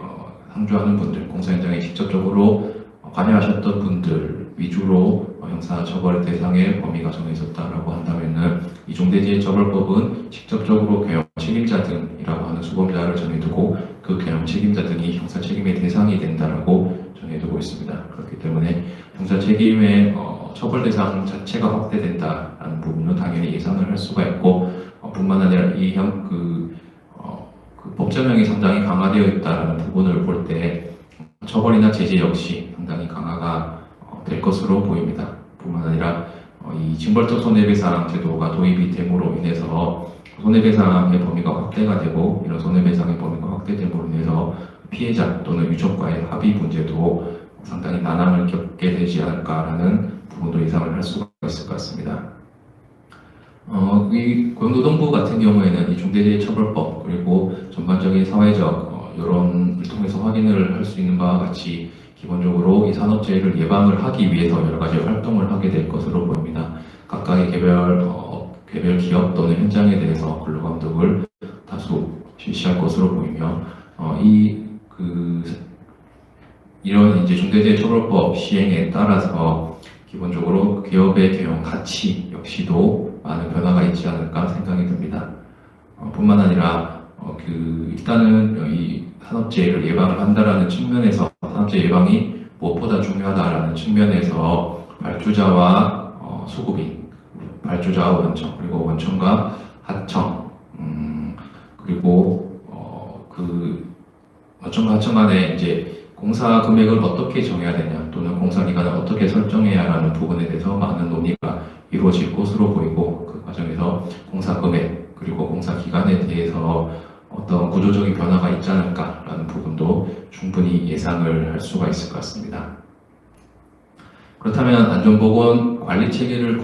상주하는 분들, 공사 현장에 직접적으로 관여하셨던 분들 위주로 형사처벌 대상의 범위가 정해졌다라고 한다면은 이 중대재해처벌법은 직접적으로 경영 책임자 등이라고 하는 수범자를 정해두고 그 경영 책임자 등이 형사 책임의 대상이 된다라고 정해두고 있습니다. 그렇기 때문에 형사 책임의 처벌 대상 자체가 확대된다라는 부분은 당연히 예상을 할 수가 있고 뿐만 아니라 그 법제명이 상당히 강화되어 있다라는 부분을 볼 때 처벌이나 제재 역시 상당히 강화가 될 것으로 보입니다. 뿐만 아니라 이 징벌적 손해배상 제도가 도입이 됨으로 인해서 손해배상의 범위가 확대가 되고 이런 손해배상의 범위가 확대됨으로 인해서 피해자 또는 유족과의 합의 문제도 상당히 난항을 겪게 되지 않을까라는 부분도 예상을 할 수가 있을 것 같습니다. 이 고용노동부 같은 경우에는 이 중대재해처벌법 그리고 전반적인 사회적 여론을 통해서 확인을 할 수 있는 바와 같이 기본적으로 이 산업재해를 예방을 하기 위해서 여러 가지 활동을 하게 될 것으로 보입니다. 각각의 개별 기업 또는 현장에 대해서 근로감독을 다수 실시할 것으로 보이며 이런 이제 중대재해처벌법 시행에 따라서 기본적으로 기업의 경영 가치 역시도 많은 변화가 있지 않을까 생각이 듭니다. 뿐만 아니라 일단은 이 산업재해를 예방을 한다라는 측면에서 산업재해 예방이 무엇보다 중요하다라는 측면에서 발주자와 수급인, 발주자와 원청 그리고 원청과 하청 그리고 원청과 하청 간에 이제 공사 금액을 어떻게 정해야 되냐 또는 공사 기간을 어떻게 설정해야 하는 부분에 대해서 많은 논의가 이루어질 것으로 보이고 그 과정에서 공사 금액 그리고 공사 기간에 대해서 어떤 구조적인 변화가 있지 않을까라는 부분도 충분히 예상을 할 수가 있을 것 같습니다. 그렇다면 안전보건 관리 체계를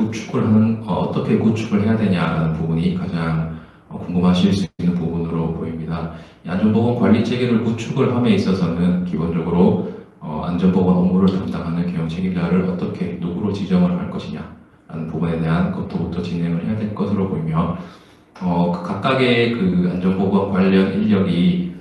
어떻게 구축을 해야 되냐라는 부분이 가장 궁금하실 수 있는 부분으로 보입니다. 이 안전보건 관리 체계를 구축을 함에 있어서는 기본적으로 안전보건 업무를 담당하는 경영 책임자를 어떻게 누구로 지정을 할 것이냐라는 부분에 대한 것부터 진행을 해야 될 것으로 보이며 각각의 그 안전보건 관련 인력이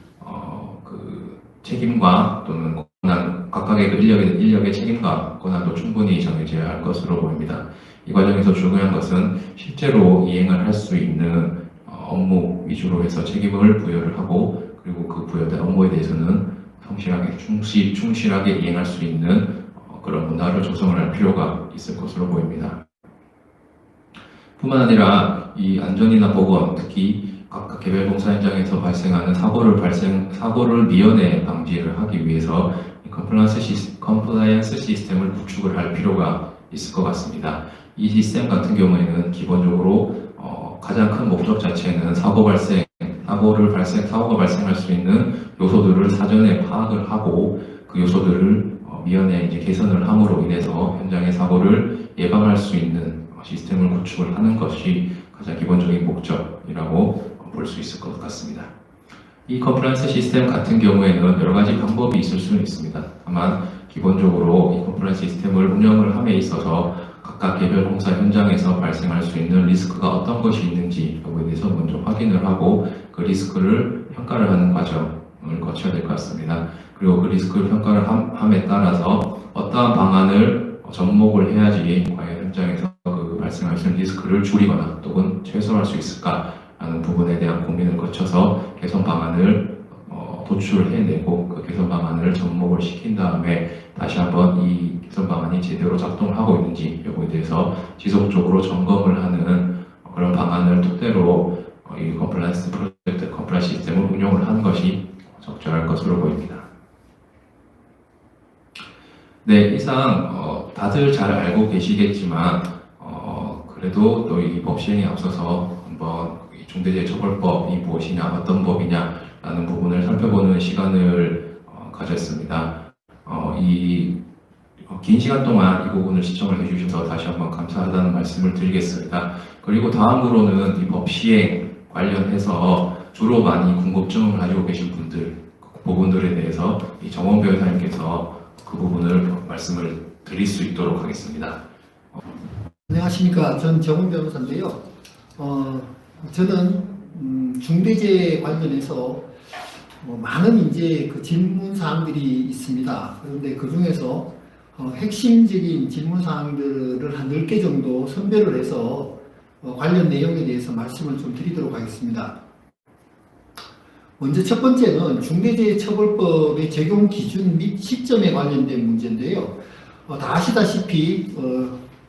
책임과 또는 권한, 각각의 그 인력의 책임과 권한도 충분히 정해져야 할 것으로 보입니다. 이 과정에서 중요한 것은 실제로 이행을 할 수 있는 업무 위주로 해서 책임을 부여를 하고 그리고 그 부여된 업무에 대해서는 충실하게 이행할 수 있는 그런 문화를 조성을 할 필요가 있을 것으로 보입니다. 뿐만 아니라 이 안전이나 보건, 특히 각각 개별 공사 현장에서 발생하는 사고를 미연에 방지를 하기 위해서 컴플라이언스 시스템을 구축을 할 필요가 있을 것 같습니다. 이 시스템 같은 경우에는 기본적으로 가장 큰 목적 자체는 사고가 발생할 수 있는 요소들을 사전에 파악을 하고 그 요소들을 미연에 이제 개선을 함으로 인해서 현장의 사고를 예방할 수 있는 시스템을 구축을 하는 것이 가장 기본적인 목적이라고 볼 수 있을 것 같습니다. 이 컴플라이언스 시스템 같은 경우에는 여러 가지 방법이 있을 수는 있습니다. 다만 기본적으로 이 컴플라이언스 시스템을 운영을 함에 있어서 각각 개별 공사 현장에서 발생할 수 있는 리스크가 어떤 것이 있는지 여부에 대해서 먼저 확인을 하고 그 리스크를 평가를 하는 과정을 거쳐야 될 것 같습니다. 그리고 그 리스크를 평가를 함에 따라서 어떠한 방안을 접목을 해야지 과연 현장에서 그 발생할 수 있는 리스크를 줄이거나 또는 최소화할 수 있을까라는 부분에 대한 고민을 거쳐서 개선 방안을 도출해내고 그 개선 방안을 접목을 시킨 다음에 다시 한번 이 개선 방안이 제대로 작동을 하고 있는지 여부에 대해서 지속적으로 점검을 하는 그런 방안을 토대로 이 컴플라이언스 프로젝트, 컴플라이언스 시스템을 운영을 하는 것이 적절할 것으로 보입니다. 네, 이상 다들 잘 알고 계시겠지만 그래도 또 이 법 시행에 앞서서 한번 이 중대재해처벌법이 무엇이냐, 어떤 법이냐라는 부분을 살펴보는 시간을 가졌습니다. 이 긴 시간 동안 이 부분을 시청을 해주셔서 다시 한번 감사하다는 말씀을 드리겠습니다. 그리고 다음으로는 이 법 시행 관련해서 주로 많이 궁금증을 가지고 계신 분들, 그 부분들에 대해서 이 정원 변호사님께서 그 부분을 말씀을 드릴 수 있도록 하겠습니다. 안녕하십니까. 전 정훈 변호사인데요. 저는 중대재해 관련해서 많은 이제 그 질문 사항들이 있습니다. 그런데 그 중에서 핵심적인 질문 사항들을 한 10개 정도 선별을 해서 관련 내용에 대해서 말씀을 좀 드리도록 하겠습니다. 먼저 첫 번째는 중대재해처벌법의 적용 기준 및 시점에 관련된 문제인데요. 다 아시다시피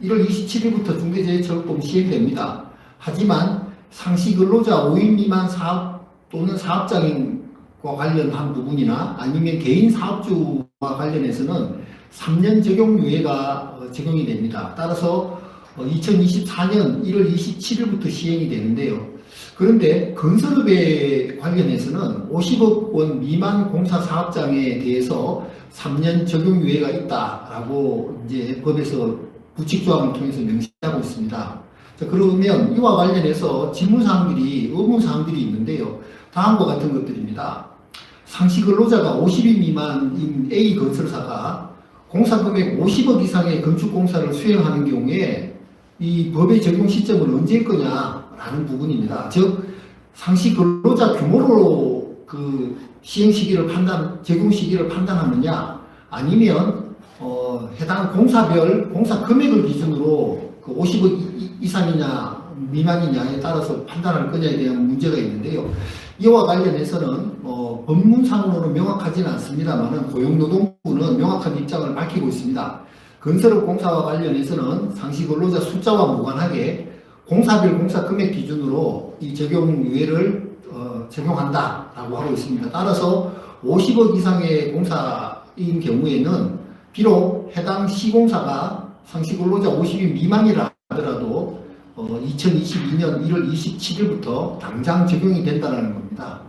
1월 27일부터 중대재해처벌법이 시행됩니다. 하지만 상시근로자 5인 미만 사업 또는 사업장과 관련한 부분이나 아니면 개인 사업주와 관련해서는 3년 적용유예가 적용이 됩니다. 따라서 2024년 1월 27일부터 시행이 되는데요. 그런데 건설업에 관련해서는 50억 원 미만 공사 사업장에 대해서 3년 적용유예가 있다라고 이제 법에서 부칙조항을 통해서 명시하고 있습니다. 자, 그러면 이와 관련해서 질문사항들이, 의문사항들이 있는데요. 다음과 같은 것들입니다. 상시근로자가 50인 미만인 A 건설사가 공사금액 50억 이상의 건축공사를 수행하는 경우에 이 법의 적용 시점은 언제일 거냐라는 부분입니다. 즉, 상시근로자 규모로 그 시행 시기를 적용 시기를 판단하느냐, 아니면 해당 공사별 공사 금액을 기준으로 그 50억 이상이냐 미만이냐에 따라서 판단할 거냐에 대한 문제가 있는데요. 이와 관련해서는 법문상으로는 명확하지는 않습니다만 고용노동부는 명확한 입장을 밝히고 있습니다. 건설업 공사와 관련해서는 상시근로자 숫자와 무관하게 공사별 공사 금액 기준으로 이 적용유예를 적용한다라고 하고 있습니다. 따라서 50억 이상의 공사인 경우에는 비록 해당 시공사가 상시근로자 50인 미만이라 하더라도 2022년 1월 27일부터 당장 적용이 된다는 겁니다.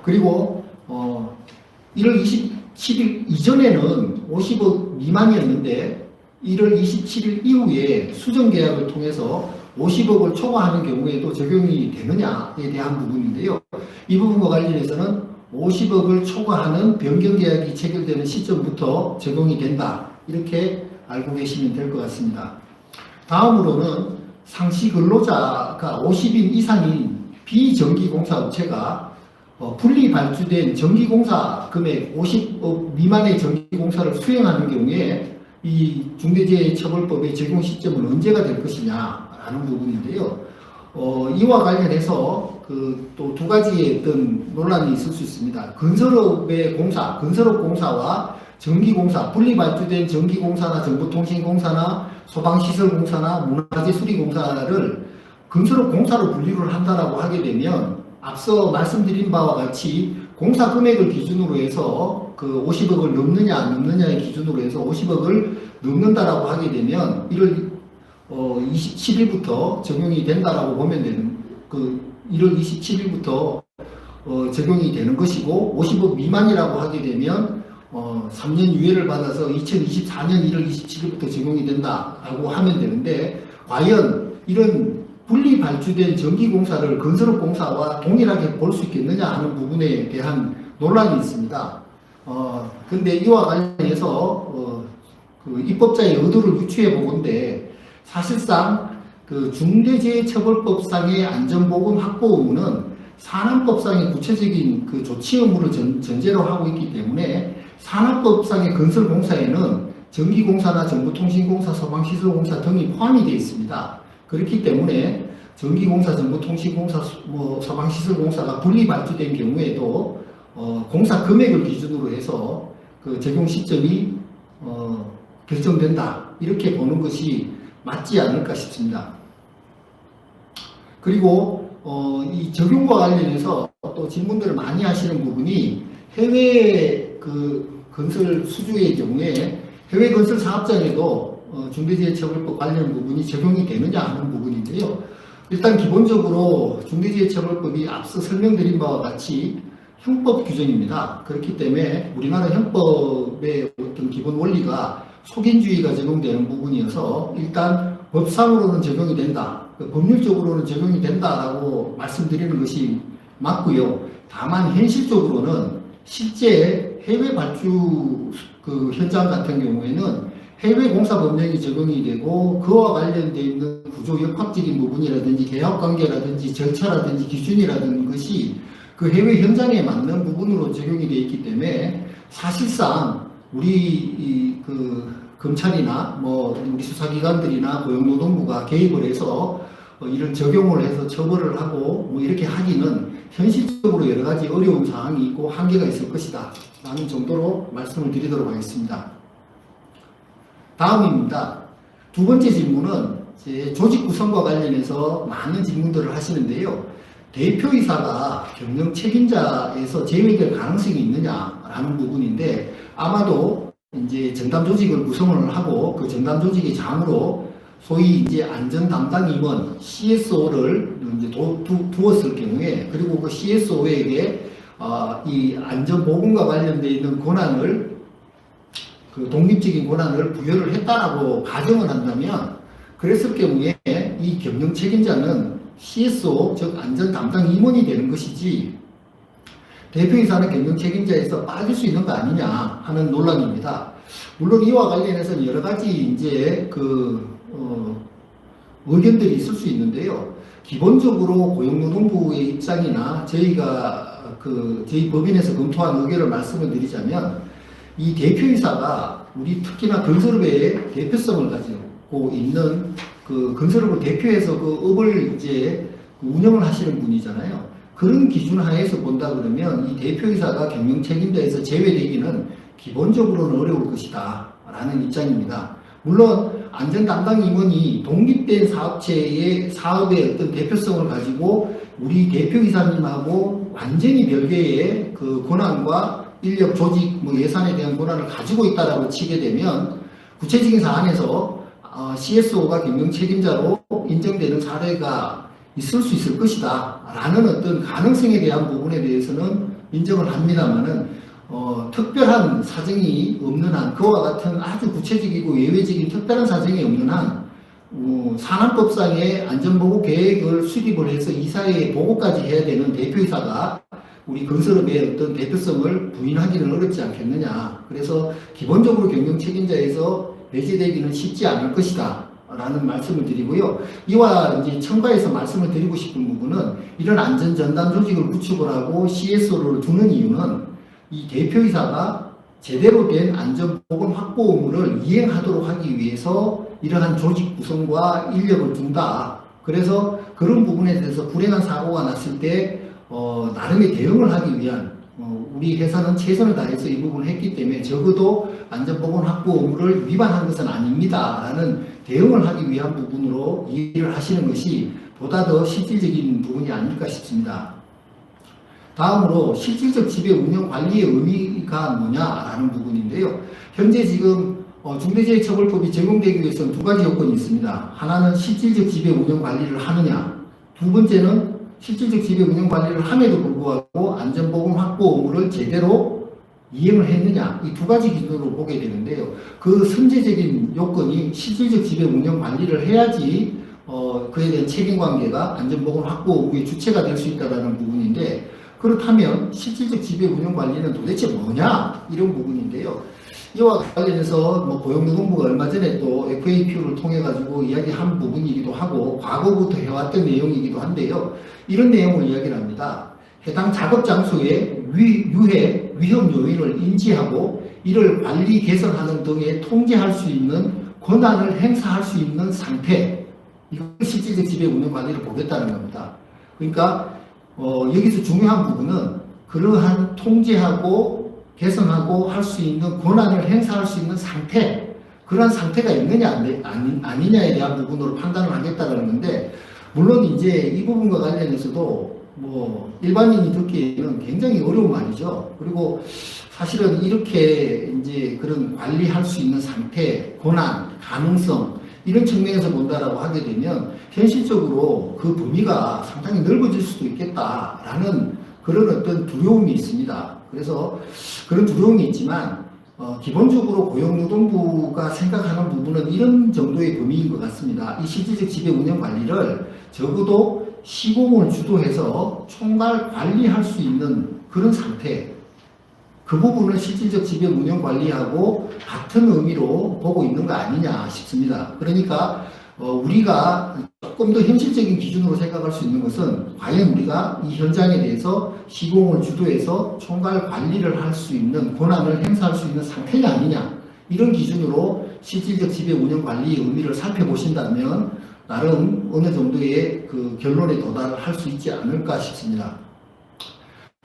그리고 1월 27일 이전에는 50억 미만이었는데 1월 27일 이후에 수정계약을 통해서 50억을 초과하는 경우에도 적용이 되느냐에 대한 부분인데요. 이 부분과 관련해서는 50억을 초과하는 변경계약이 체결되는 시점부터 적용이 된다. 이렇게 알고 계시면 될 것 같습니다. 다음으로는 상시근로자가 50인 이상인 비정기공사 업체가 분리 발주된 정기공사 금액 50억 미만의 정기공사를 수행하는 경우에 이 중대재해처벌법의 적용 시점은 언제가 될 것이냐라는 부분인데요. 이와 관련해서 또 두 가지의 어떤 논란이 있을 수 있습니다. 건설업의 공사, 건설업 공사와 전기공사, 분리 발주된 전기공사나 정보통신공사나 소방시설공사나 문화재수리공사를 건설업 공사로 분류를 한다라고 하게 되면 앞서 말씀드린 바와 같이 공사 금액을 기준으로 해서 그 50억을 넘느냐 안 넘느냐의 기준으로 해서 50억을 넘는다라고 하게 되면 1월 27일부터 적용이 된다라고 보면 되는 1월 27일부터 적용이 되는 것이고 50억 미만이라고 하게 되면 3년 유예를 받아서 2024년 1월 27일부터 적용이 된다라고 하면 되는데 과연 이런 분리 발주된 전기공사를 건설업 공사와 동일하게 볼 수 있겠느냐 하는 부분에 대한 논란이 있습니다. 근데 이와 관련해서 그 입법자의 의도를 유추해 보건대 사실상 그 중대재해처벌법상의 안전보건 확보 의무는 산안법상의 구체적인 그 조치 의무를 전제로 하고 있기 때문에 산안법상의 건설공사에는 전기공사나 정보통신공사, 소방시설공사 등이 포함이 되어 있습니다. 그렇기 때문에 전기공사, 정보통신공사, 소방시설공사가 분리 발주된 경우에도 공사 금액을 기준으로 해서 그 적용 시점이 결정된다. 이렇게 보는 것이 맞지 않을까 싶습니다. 그리고 이 적용과 관련해서 또 질문들을 많이 하시는 부분이 해외 그 건설 수주의 경우에 해외 건설 사업장에도 중대재해처벌법 관련 부분이 적용이 되느냐 하는 부분인데요. 일단 기본적으로 중대재해처벌법이 앞서 설명드린 바와 같이 형법 규정입니다. 그렇기 때문에 우리나라 형법의 어떤 기본 원리가 속인주의가 적용되는 부분이어서 일단 법상으로는 적용이 된다, 법률적으로는 적용이 된다라고 말씀드리는 것이 맞고요. 다만 현실적으로는 실제 해외 발주 그 현장 같은 경우에는 해외 공사 법령이 적용이 되고 그와 관련되어 있는 구조 역학적인 부분이라든지 계약 관계라든지 절차라든지 기준이라든지 것이 그 해외 현장에 맞는 부분으로 적용이 되어 있기 때문에 사실상 우리 그 검찰이나 뭐 우리 수사기관들이나 고용노동부가 개입을 해서 이런 적용을 해서 처벌을 하고 뭐 이렇게 하기는 현실적으로 여러 가지 어려운 사항이 있고 한계가 있을 것이다 라는 정도로 말씀을 드리도록 하겠습니다. 다음입니다. 두 번째 질문은 조직 구성과 관련해서 많은 질문들을 하시는데요. 대표이사가 경영 책임자에서 제외될 가능성이 있느냐라는 부분인데, 아마도 이제 전담 조직을 구성을 하고 그 전담 조직의 장으로 소위 이제 안전 담당 임원 CSO를 이제 두었을 경우에, 그리고 그 CSO에게 이 안전 보건과 관련되어 있는 권한을, 그 독립적인 권한을 부여를 했다라고 가정을 한다면, 그랬을 경우에 이 경영 책임자는 CSO, 즉 안전 담당 임원이 되는 것이지 대표이사는 경영 책임자에서 빠질 수 있는 거 아니냐 하는 논란입니다. 물론 이와 관련해서는 여러 가지 이제 의견들이 있을 수 있는데요. 기본적으로 고용노동부의 입장이나 저희가 저희 법인에서 검토한 의견을 말씀을 드리자면, 이 대표이사가 우리 특히나 건설업의 대표성을 가지고 있는 그 건설업을 대표해서 그 업을 이제 운영을 하시는 분이잖아요. 그런 기준 하에서 본다 그러면 이 대표이사가 경영 책임자에서 제외되기는 기본적으로는 어려울 것이다 라는 입장입니다. 물론 안전 담당 임원이 독립된 사업체의 사업의 어떤 대표성을 가지고 우리 대표이사님하고 완전히 별개의 그 권한과 인력, 조직, 뭐 예산에 대한 권한을 가지고 있다라고 치게 되면 구체적인 사안에서 CSO가 경영 책임자로 인정되는 사례가 있을 수 있을 것이다 라는 어떤 가능성에 대한 부분에 대해서는 인정을 합니다만은 특별한 사정이 없는 한, 그와 같은 아주 구체적이고 예외적인 특별한 사정이 없는 한 산안법상의 안전보고 계획을 수립을 해서 이사회에 보고까지 해야 되는 대표이사가 우리 건설업의 어떤 대표성을 부인하기는 어렵지 않겠느냐. 그래서 기본적으로 경영 책임자에서 배제되기는 쉽지 않을 것이다 라는 말씀을 드리고요. 이와 이제 첨가해서 말씀을 드리고 싶은 부분은, 이런 안전전담 조직을 구축을 하고 CSO를 두는 이유는 이 대표이사가 제대로 된 안전보건 확보 의무를 이행하도록 하기 위해서 이러한 조직 구성과 인력을 둔다. 그래서 그런 부분에 대해서 불행한 사고가 났을 때 나름의 대응을 하기 위한, 우리 회사는 최선을 다해서 이 부분을 했기 때문에 적어도 안전보건 확보 의무를 위반한 것은 아닙니다 라는 대응을 하기 위한 부분으로 이해를 하시는 것이 보다 더 실질적인 부분이 아닐까 싶습니다. 다음으로 실질적 지배 운영 관리의 의미가 뭐냐라는 부분인데요. 현재 지금 중대재해처벌법이 적용되기 위해서는 두 가지 요건이 있습니다. 하나는 실질적 지배 운영 관리를 하느냐, 두 번째는 실질적 지배 운영 관리를 함에도 불구하고 안전보건 확보 의무를 제대로 이행을 했느냐, 이 두 가지 기준으로 보게 되는데요. 그 선제적인 요건이 실질적 지배 운영 관리를 해야지 그에 대한 책임관계가 안전보건 확보 의무의 주체가 될 수 있다는 부분인데, 그렇다면 실질적 지배 운영 관리는 도대체 뭐냐 이런 부분인데요. 이와 관련해서 뭐 고용노동부가 얼마 전에 또 FAQ를 통해 가지고 이야기한 부분이기도 하고 과거부터 해왔던 내용이기도 한데요. 이런 내용을 이야기를 합니다. 해당 작업 장소의 유해, 위험 요인을 인지하고 이를 관리 개선하는 등의 통제할 수 있는 권한을 행사할 수 있는 상태, 이걸 실질적 지배 운영 관리를 보겠다는 겁니다. 그러니까 여기서 중요한 부분은 그러한 통제하고 개선하고 할 수 있는 권한을 행사할 수 있는 상태, 그러한 상태가 있느냐 아니냐에 대한 부분으로 판단을 하겠다는 건데, 물론 이제 이 부분과 관련해서도 뭐 일반인이 듣기에는 굉장히 어려운 말이죠. 그리고 사실은 이렇게 이제 그런 관리할 수 있는 상태, 권한, 가능성 이런 측면에서 본다라고 하게 되면 현실적으로 그 범위가 상당히 넓어질 수도 있겠다라는 그런 어떤 두려움이 있습니다. 그래서 그런 두려움이 있지만 기본적으로 고용노동부가 생각하는 부분은 이런 정도의 범위인 것 같습니다. 이 실질적 지배 운영 관리를 적어도 시공을 주도해서 총괄 관리할 수 있는 그런 상태, 그 부분을 실질적 지배 운영 관리하고 같은 의미로 보고 있는 거 아니냐 싶습니다. 그러니까 우리가 조금 더 현실적인 기준으로 생각할 수 있는 것은 과연 우리가 이 현장에 대해서 시공을 주도해서 총괄 관리를 할 수 있는 권한을 행사할 수 있는 상태냐 아니냐, 이런 기준으로 실질적 지배 운영 관리의 의미를 살펴보신다면 나름 어느 정도의 그 결론에 도달할 수 있지 않을까 싶습니다.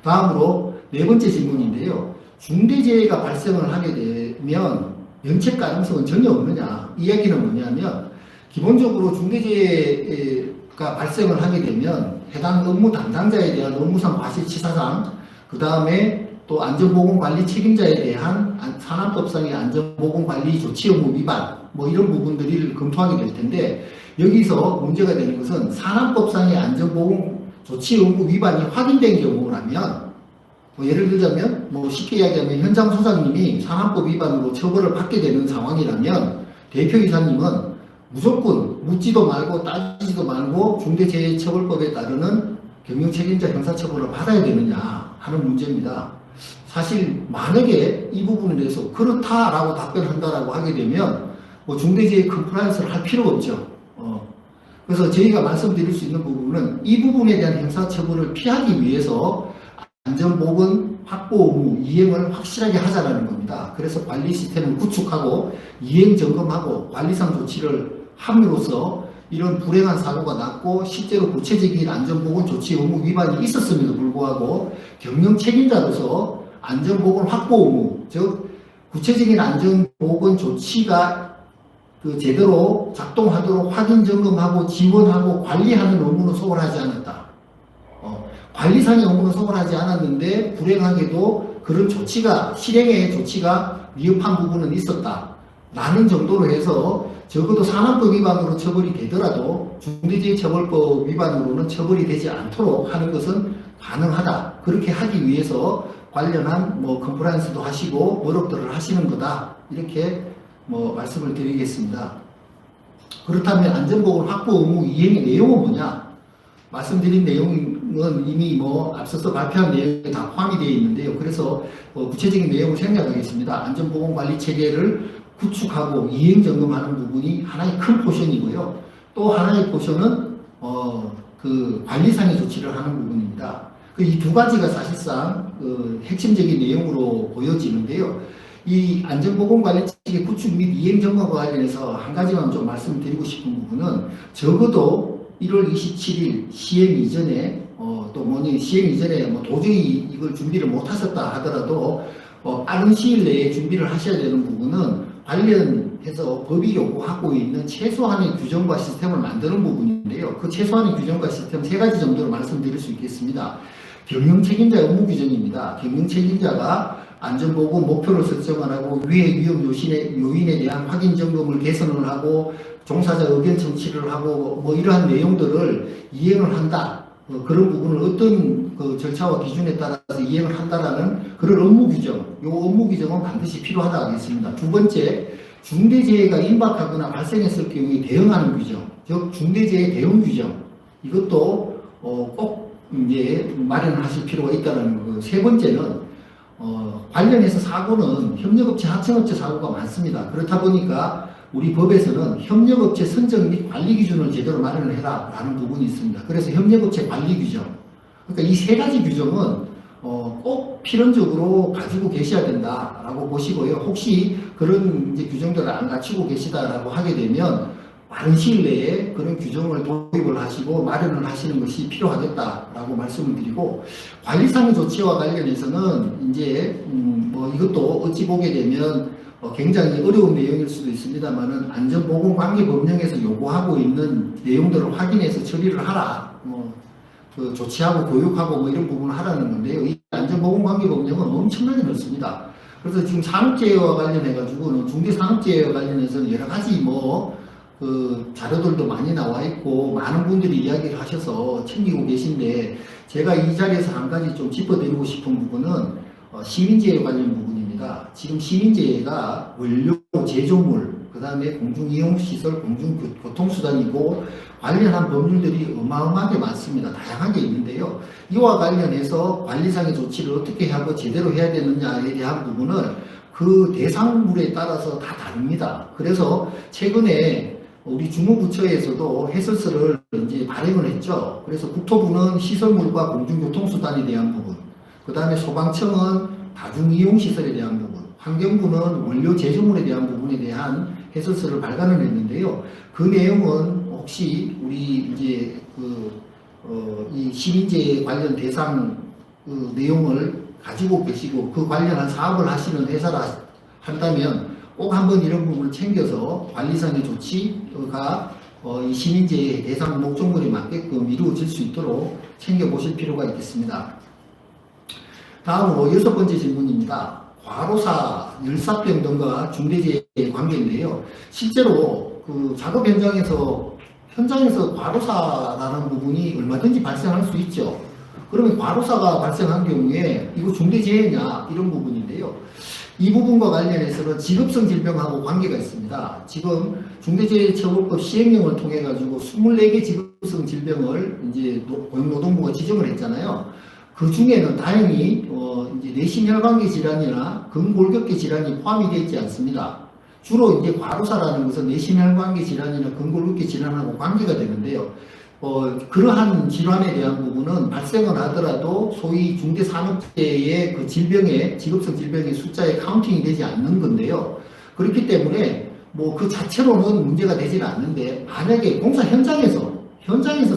다음으로 네 번째 질문인데요. 중대재해가 발생을 하게 되면 면책 가능성은 전혀 없느냐. 이야기는 뭐냐면 기본적으로 중대재해가 발생을 하게 되면 해당 업무 담당자에 대한 업무상 과실치사상, 그 다음에 또 안전보건관리 책임자에 대한 산업법상의 안전보건관리 조치 업무 위반, 뭐 이런 부분들을 검토하게 될 텐데, 여기서 문제가 되는 것은 산업법상의 안전보건 조치 업무 위반이 확인된 경우라면, 뭐 예를 들자면 뭐 쉽게 이야기하면 현장 소장님이 산업법 위반으로 처벌을 받게 되는 상황이라면 대표이사님은 무조건 묻지도 말고 따지지도 말고 중대재해처벌법에 따르는 경영책임자 형사처벌을 받아야 되느냐 하는 문제입니다. 사실 만약에 이 부분에 대해서 그렇다라고 답변한다라고 하게 되면 뭐 중대재해 컴플라이언스를 할 필요가 없죠. 그래서 저희가 말씀드릴 수 있는 부분은 이 부분에 대한 형사처벌을 피하기 위해서 안전보건 확보 의무 이행을 확실하게 하자라는 겁니다. 그래서 관리 시스템을 구축하고 이행 점검하고 관리상 조치를 함으로써 이런 불행한 사고가 났고 실제로 구체적인 안전보건 조치 의무 위반이 있었음에도 불구하고 경영 책임자로서 안전보건 확보 의무, 즉 구체적인 안전보건 조치가 그 제대로 작동하도록 확인 점검하고 지원하고 관리하는 업무는 소홀하지 않았다. 관리상의 업무는 소홀하지 않았는데 불행하게도 그런 조치가 실행의 조치가 위협한 부분은 있었다 라는 정도로 해서 적어도 산업법 위반으로 처벌이 되더라도 중대재해처벌법 위반으로는 처벌이 되지 않도록 하는 것은 가능하다. 그렇게 하기 위해서 관련한 뭐 컴플라이언스도 하시고 노력들을 하시는 거다. 이렇게 뭐 말씀을 드리겠습니다. 그렇다면 안전보건 확보 의무 이행의 내용은 뭐냐? 말씀드린 내용은 이미 뭐 앞서서 발표한 내용에 다 포함이 되어 있는데요. 그래서 구체적인 내용을 생략하겠습니다. 안전보건관리 체계를 구축하고 이행 점검하는 부분이 하나의 큰 포션이고요. 또 하나의 포션은 그 관리상의 조치를 하는 부분입니다. 이 두 가지가 사실상 핵심적인 내용으로 보여지는데요. 이 안전보건관리체계 구축 및 이행 점검과 관련해서 한 가지만 좀 말씀드리고 싶은 부분은 적어도 1월 27일 시행 이전에 또 뭐니 시행 이전에 뭐 도저히 이걸 준비를 못 하셨다 하더라도 빠른 시일 내에 준비를 하셔야 되는 부분은 관련해서 법이 요구하고 있는 최소한의 규정과 시스템을 만드는 부분인데요. 그 최소한의 규정과 시스템 세 가지 정도로 말씀드릴 수 있겠습니다. 경영책임자 업무 규정입니다. 경영책임자가 안전보건 목표를 설정을 하고 위해 위험 요인에 대한 확인 점검을 개선을 하고 종사자 의견 청취를 하고 뭐 이러한 내용들을 이행을 한다. 그런 부분을 어떤 그 절차와 기준에 따라서 이행을 한다라는 그런 업무 규정, 이 업무 규정은 반드시 필요하다 하겠습니다. 두 번째, 중대재해가 임박하거나 발생했을 경우에 대응하는 규정, 즉 중대재해 대응 규정, 이것도 꼭 이제 마련하실 필요가 있다는 거. 세 번째는 관련해서 사고는 협력업체, 하청업체 사고가 많습니다. 그렇다 보니까 우리 법에서는 협력업체 선정 및 관리 기준을 제대로 마련을 해라 라는 부분이 있습니다. 그래서 협력업체 관리 규정, 그러니까 이 세 가지 규정은 꼭 필연적으로 가지고 계셔야 된다라고 보시고요. 혹시 그런 이제 규정들을 안 갖추고 계시다라고 하게 되면 빠른 시일 내에 그런 규정을 도입을 하시고 마련을 하시는 것이 필요하겠다라고 말씀을 드리고, 관리상의 조치와 관련해서는 이제 뭐 이것도 어찌 보게 되면 굉장히 어려운 내용일 수도 있습니다만은 안전보건관계법령에서 요구하고 있는 내용들을 확인해서 처리를 하라. 그 조치하고 교육하고 뭐 이런 부분을 하라는 건데요. 이 안전보건관계법령은 엄청나게 넓습니다. 그래서 지금 산업재해와 관련해가지고는 중대산업재해와 관련해서는 여러 가지 그 자료들도 많이 나와 있고 많은 분들이 이야기를 하셔서 챙기고 계신데 제가 이 자리에서 한 가지 좀 짚어드리고 싶은 부분은 시민재해 관련 부분입니다. 지금 시민재해가 원료, 제조물, 그 다음에 공중이용시설, 공중교통수단이고 관련한 법률들이 어마어마하게 많습니다. 다양하게 있는데요. 이와 관련해서 관리상의 조치를 어떻게 하고 제대로 해야 되느냐에 대한 부분은 그 대상물에 따라서 다 다릅니다. 그래서 최근에 우리 주무부처에서도 해설서를 이제 발행을 했죠. 그래서 국토부는 시설물과 공중교통수단에 대한 부분, 그 다음에 소방청은 다중이용시설에 대한 부분, 환경부는 원료 제조물에 대한 부분에 대한 해설서를 발간을 했는데요. 그 내용은 혹시 우리 이제 이 시민재해 관련 대상 그 내용을 가지고 계시고 그 관련한 사업을 하시는 회사라 한다면 꼭 한번 이런 부분을 챙겨서 관리상의 조치가 이 시민재해 대상 목적물에 맞게끔 이루어질 수 있도록 챙겨보실 필요가 있겠습니다. 다음으로 6번째 질문입니다. 과로사, 열사병 등과 중대재해 관계인데요. 실제로 그 작업 현장에서 과로사라는 부분이 얼마든지 발생할 수 있죠. 그러면 과로사가 발생한 경우에 이거 중대재해냐 이런 부분인데요. 이 부분과 관련해서는 직업성 질병하고 관계가 있습니다. 지금 중대재해처벌법 시행령을 통해 가지고 24개 직업성 질병을 이제 고용노동부가 지정을 했잖아요. 그 중에는 다행히 이제 내심혈관계 질환이나 근골격계 질환이 포함이 되어 있지 않습니다. 주로 이제 과로사라는 것은 내심혈관계 질환이나 근골격계 질환하고 관계가 되는데요. 그러한 질환에 대한 부분은 발생을 하더라도 소위 중대산업재해의 그 직업성 질병의 숫자에 카운팅이 되지 않는 건데요. 그렇기 때문에 그 자체로는 문제가 되지는 않는데 만약에 공사 현장에서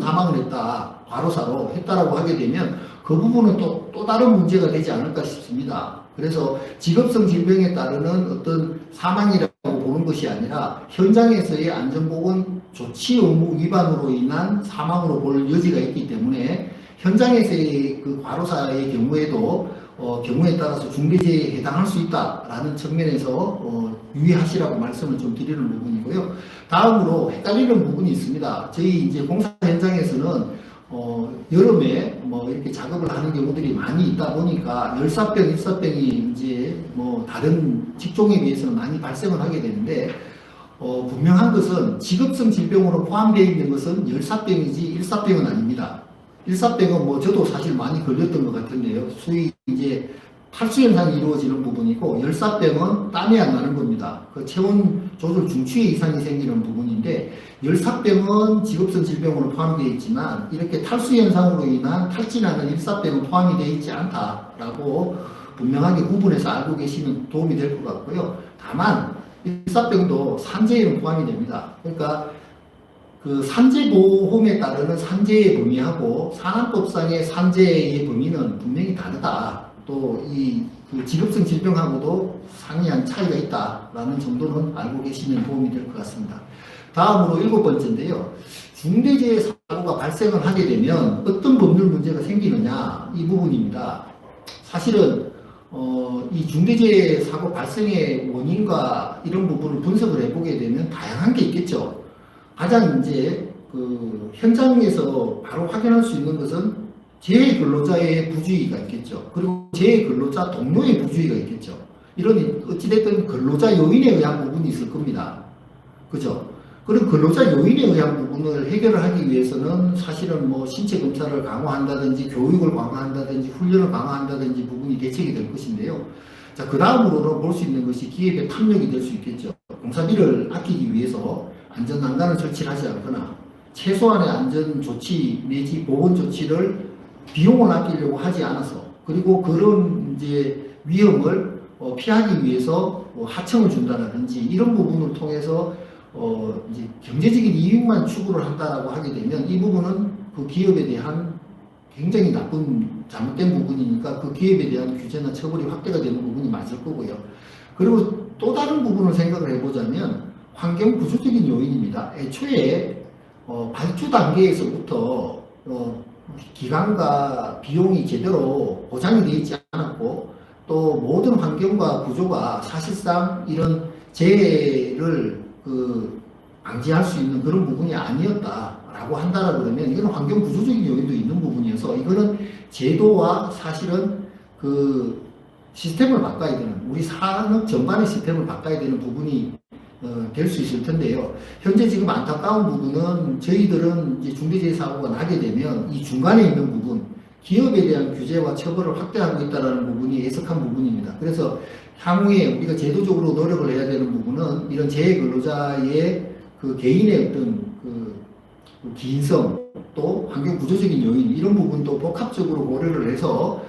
사망을 했다, 과로사로 했다라고 하게 되면 그 부분은 또 다른 문제가 되지 않을까 싶습니다. 그래서 직업성 질병에 따르는 어떤 사망이라고 보는 것이 아니라 현장에서의 안전보건 조치 의무 위반으로 인한 사망으로 볼 여지가 있기 때문에 현장에서의 그 과로사의 경우에도 경우에 따라서 중대재해에 해당할 수 있다라는 측면에서 유의하시라고 말씀을 좀 드리는 부분이고요. 다음으로 헷갈리는 부분이 있습니다. 저희 이제 공사 현장에서는 여름에 이렇게 작업을 하는 경우들이 많이 있다 보니까 열사병, 일사병이 이제 다른 직종에 비해서는 많이 발생을 하게 되는데 분명한 것은 직업성 질병으로 포함되어 있는 것은 열사병이지 일사병은 아닙니다. 일사병은 저도 사실 많이 걸렸던 것 같은데요. 소위 이제 탈수 현상이 이루어지는 부분이고 열사병은 땀이 안 나는 겁니다. 그 체온 조절 중추에 이상이 생기는 부분인데 열사병은 직업성 질병으로 포함되어 있지만 이렇게 탈수 현상으로 인한 탈진하는 일사병은 포함이 되어 있지 않다라고 분명하게 구분해서 알고 계시면 도움이 될 것 같고요. 다만 일사병도 산재에는 포함이 됩니다. 그러니까 그 산재보험에 따르는 산재의 범위하고 산안법상의 산재의 범위는 분명히 다르다. 또 그 직업성 질병하고도 상이한 차이가 있다라는 정도는 알고 계시면 도움이 될 것 같습니다. 다음으로 7번째인데요. 중대재해 사고가 발생을 하게 되면 어떤 법률 문제가 생기느냐 이 부분입니다. 사실은 이 중대재해 사고 발생의 원인과 이런 부분을 분석을 해보게 되면 다양한 게 있겠죠. 가장 이제 그 현장에서 바로 확인할 수 있는 것은 재해 근로자의 부주의가 있겠죠. 그리고 재해 근로자 동료의 부주의가 있겠죠. 이런 어찌됐든 근로자 요인에 의한 부분이 있을 겁니다. 그죠? 그런 근로자 요인에 의한 부분을 해결을 하기 위해서는 사실은 신체 검사를 강화한다든지 교육을 강화한다든지 훈련을 강화한다든지 부분이 대책이 될 것인데요. 자, 그 다음으로는 볼 수 있는 것이 기업의 탐욕이 될 수 있겠죠. 공사비를 아끼기 위해서 안전난간을 설치하지 않거나 최소한의 안전조치 내지 보건조치를 비용을 아끼려고 하지 않아서 그리고 그런 이제 위험을 피하기 위해서 하청을 준다든지 이런 부분을 통해서 이제 경제적인 이익만 추구를 한다라고 하게 되면 이 부분은 그 기업에 대한 굉장히 나쁜 잘못된 부분이니까 그 기업에 대한 규제나 처벌이 확대가 되는 부분이 맞을 거고요. 그리고 또 다른 부분을 생각을 해보자면 환경 구조적인 요인입니다. 애초에 발주 단계에서부터 기간과 비용이 제대로 보장이 되어 있지 않았고 또 모든 환경과 구조가 사실상 이런 재해를 방지할 수 있는 그런 부분이 아니었다라고 한다라 그러면 이건 환경 구조적인 요인도 있는 부분이어서 이거는 제도와 사실은 시스템을 바꿔야 되는 우리 산업 전반의 시스템을 바꿔야 되는 부분이 될 수 있을 텐데요. 현재 지금 안타까운 부분은 저희들은 이제 중대재해사고가 나게 되면 이 중간에 있는 부분 기업에 대한 규제와 처벌을 확대하고 있다는 부분이 애석한 부분입니다. 그래서 향후에 우리가 제도적으로 노력을 해야 되는 부분은 이런 재해 근로자의 개인의 어떤 기인성 또 환경 구조적인 요인 이런 부분도 복합적으로 고려를 해서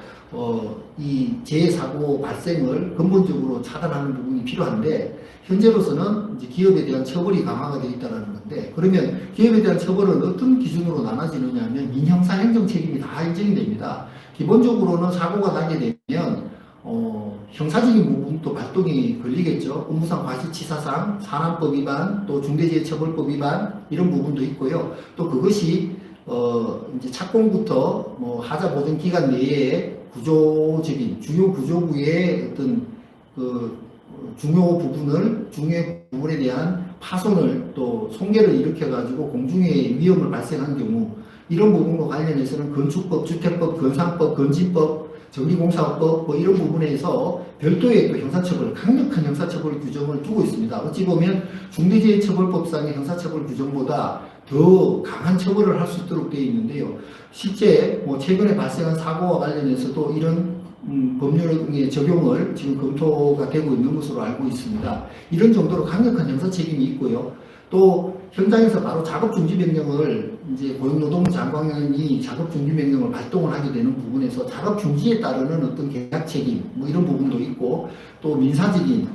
이 재해 사고 발생을 근본적으로 차단하는 부분이 필요한데 현재로서는 이제 기업에 대한 처벌이 강화가 되어 있다는 건데 그러면 기업에 대한 처벌은 어떤 기준으로 나눠지느냐 하면 민형사 행정 책임이 다 인정이 됩니다. 기본적으로는 사고가 나게 되면 형사적인 부분도 발동이 걸리겠죠. 업무상 과실치사상, 산안법 위반, 또 중대재해처벌법 위반 이런 부분도 있고요. 또 그것이 이제 착공부터 하자 보전 기간 내에 구조적인 주요 구조부의 어떤 중요 부분에 대한 파손을 또 손괴를 일으켜 가지고 공중에 위험을 발생한 경우 이런 부분과 관련해서는 건축법, 주택법, 건상법, 건진법, 전기공사법 이런 부분에서 별도의 또 형사처벌, 강력한 형사처벌 규정을 두고 있습니다. 어찌 보면 중대재해처벌법상의 형사처벌 규정보다 더 강한 처벌을 할 수 있도록 되어 있는데요. 실제 최근에 발생한 사고와 관련해서도 이런 법률의 적용을 지금 검토가 되고 있는 것으로 알고 있습니다. 이런 정도로 강력한 형사 책임이 있고요. 또 현장에서 바로 작업 중지 명령을 이제 고용노동부 장관이 작업 중지 명령을 발동을 하게 되는 부분에서 작업 중지에 따르는 어떤 계약 책임 이런 부분도 있고 또 민사적인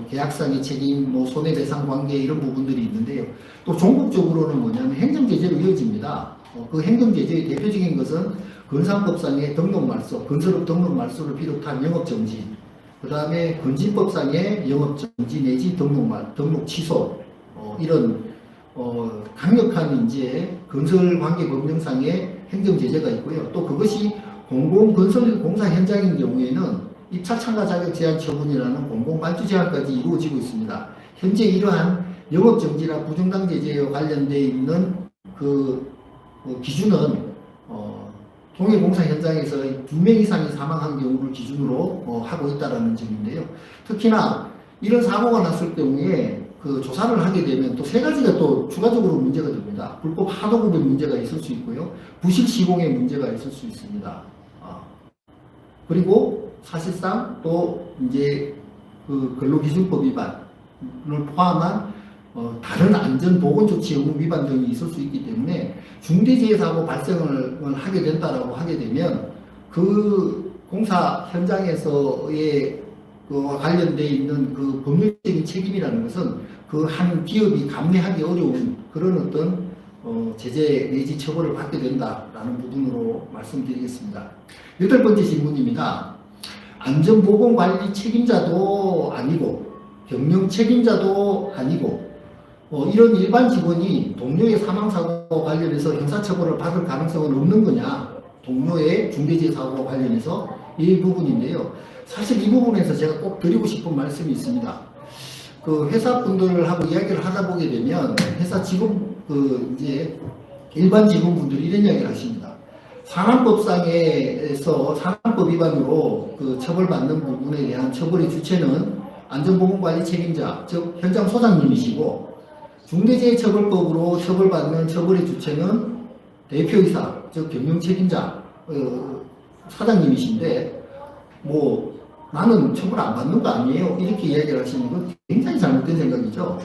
계약상의 책임, 손해배상 관계 이런 부분들이 있는데요. 또 종국적으로는 뭐냐면 행정제재로 이어집니다. 그 행정제재의 대표적인 것은 건상법상의 등록말소, 건설업 등록말소를 비롯한 영업정지, 그 다음에 건진법상의 영업정지 내지 등록 취소, 이런 강력한 이제 건설관계법령상의 행정제재가 있고요. 또 그것이 공공건설공사 현장인 경우에는 입찰 참가 자격 제한 처분이라는 공공발주 제한까지 이루어지고 있습니다. 현재 이러한 영업정지나 부정당 제재와 관련되어 있는 기준은 동해공사 현장에서 2명 이상이 사망한 경우를 기준으로 하고 있다는 점인데요. 특히나 이런 사고가 났을 경우에 조사를 하게 되면 또 3가지가 또 추가적으로 문제가 됩니다. 불법 하도급의 문제가 있을 수 있고요. 부실 시공의 문제가 있을 수 있습니다. 그리고 사실상 또 이제 근로기준법 위반을 포함한 다른 안전보건조치 의무 위반 등이 있을 수 있기 때문에 중대재해사고 발생을 하게 된다라고 하게 되면 그 공사 현장에서의 관련되어 있는 법률적인 책임이라는 것은 그 한 기업이 감내하기 어려운 그런 어떤 제재 내지 처벌을 받게 된다라는 부분으로 말씀드리겠습니다. 8번째 질문입니다. 안전보건관리 책임자도 아니고 경영 책임자도 아니고 이런 일반 직원이 동료의 사망사고와 관련해서 형사처벌을 받을 가능성은 없는 거냐, 동료의 중대재해사고와 관련해서 이 부분인데요. 사실 이 부분에서 제가 꼭 드리고 싶은 말씀이 있습니다. 회사분들하고 이야기를 하다 보게 되면 회사 직원 이제 일반 직원분들이 이런 이야기를 하십니다. 산안법상에서 산안법 위반으로 처벌받는 부분에 대한 처벌의 주체는 안전보건관리 책임자, 즉 현장 소장님이시고, 중대재해처벌법으로 처벌받는 처벌의 주체는 대표이사, 즉 경영책임자, 사장님이신데 나는 처벌 안 받는 거 아니에요? 이렇게 이야기를 하시는 건 굉장히 잘못된 생각이죠.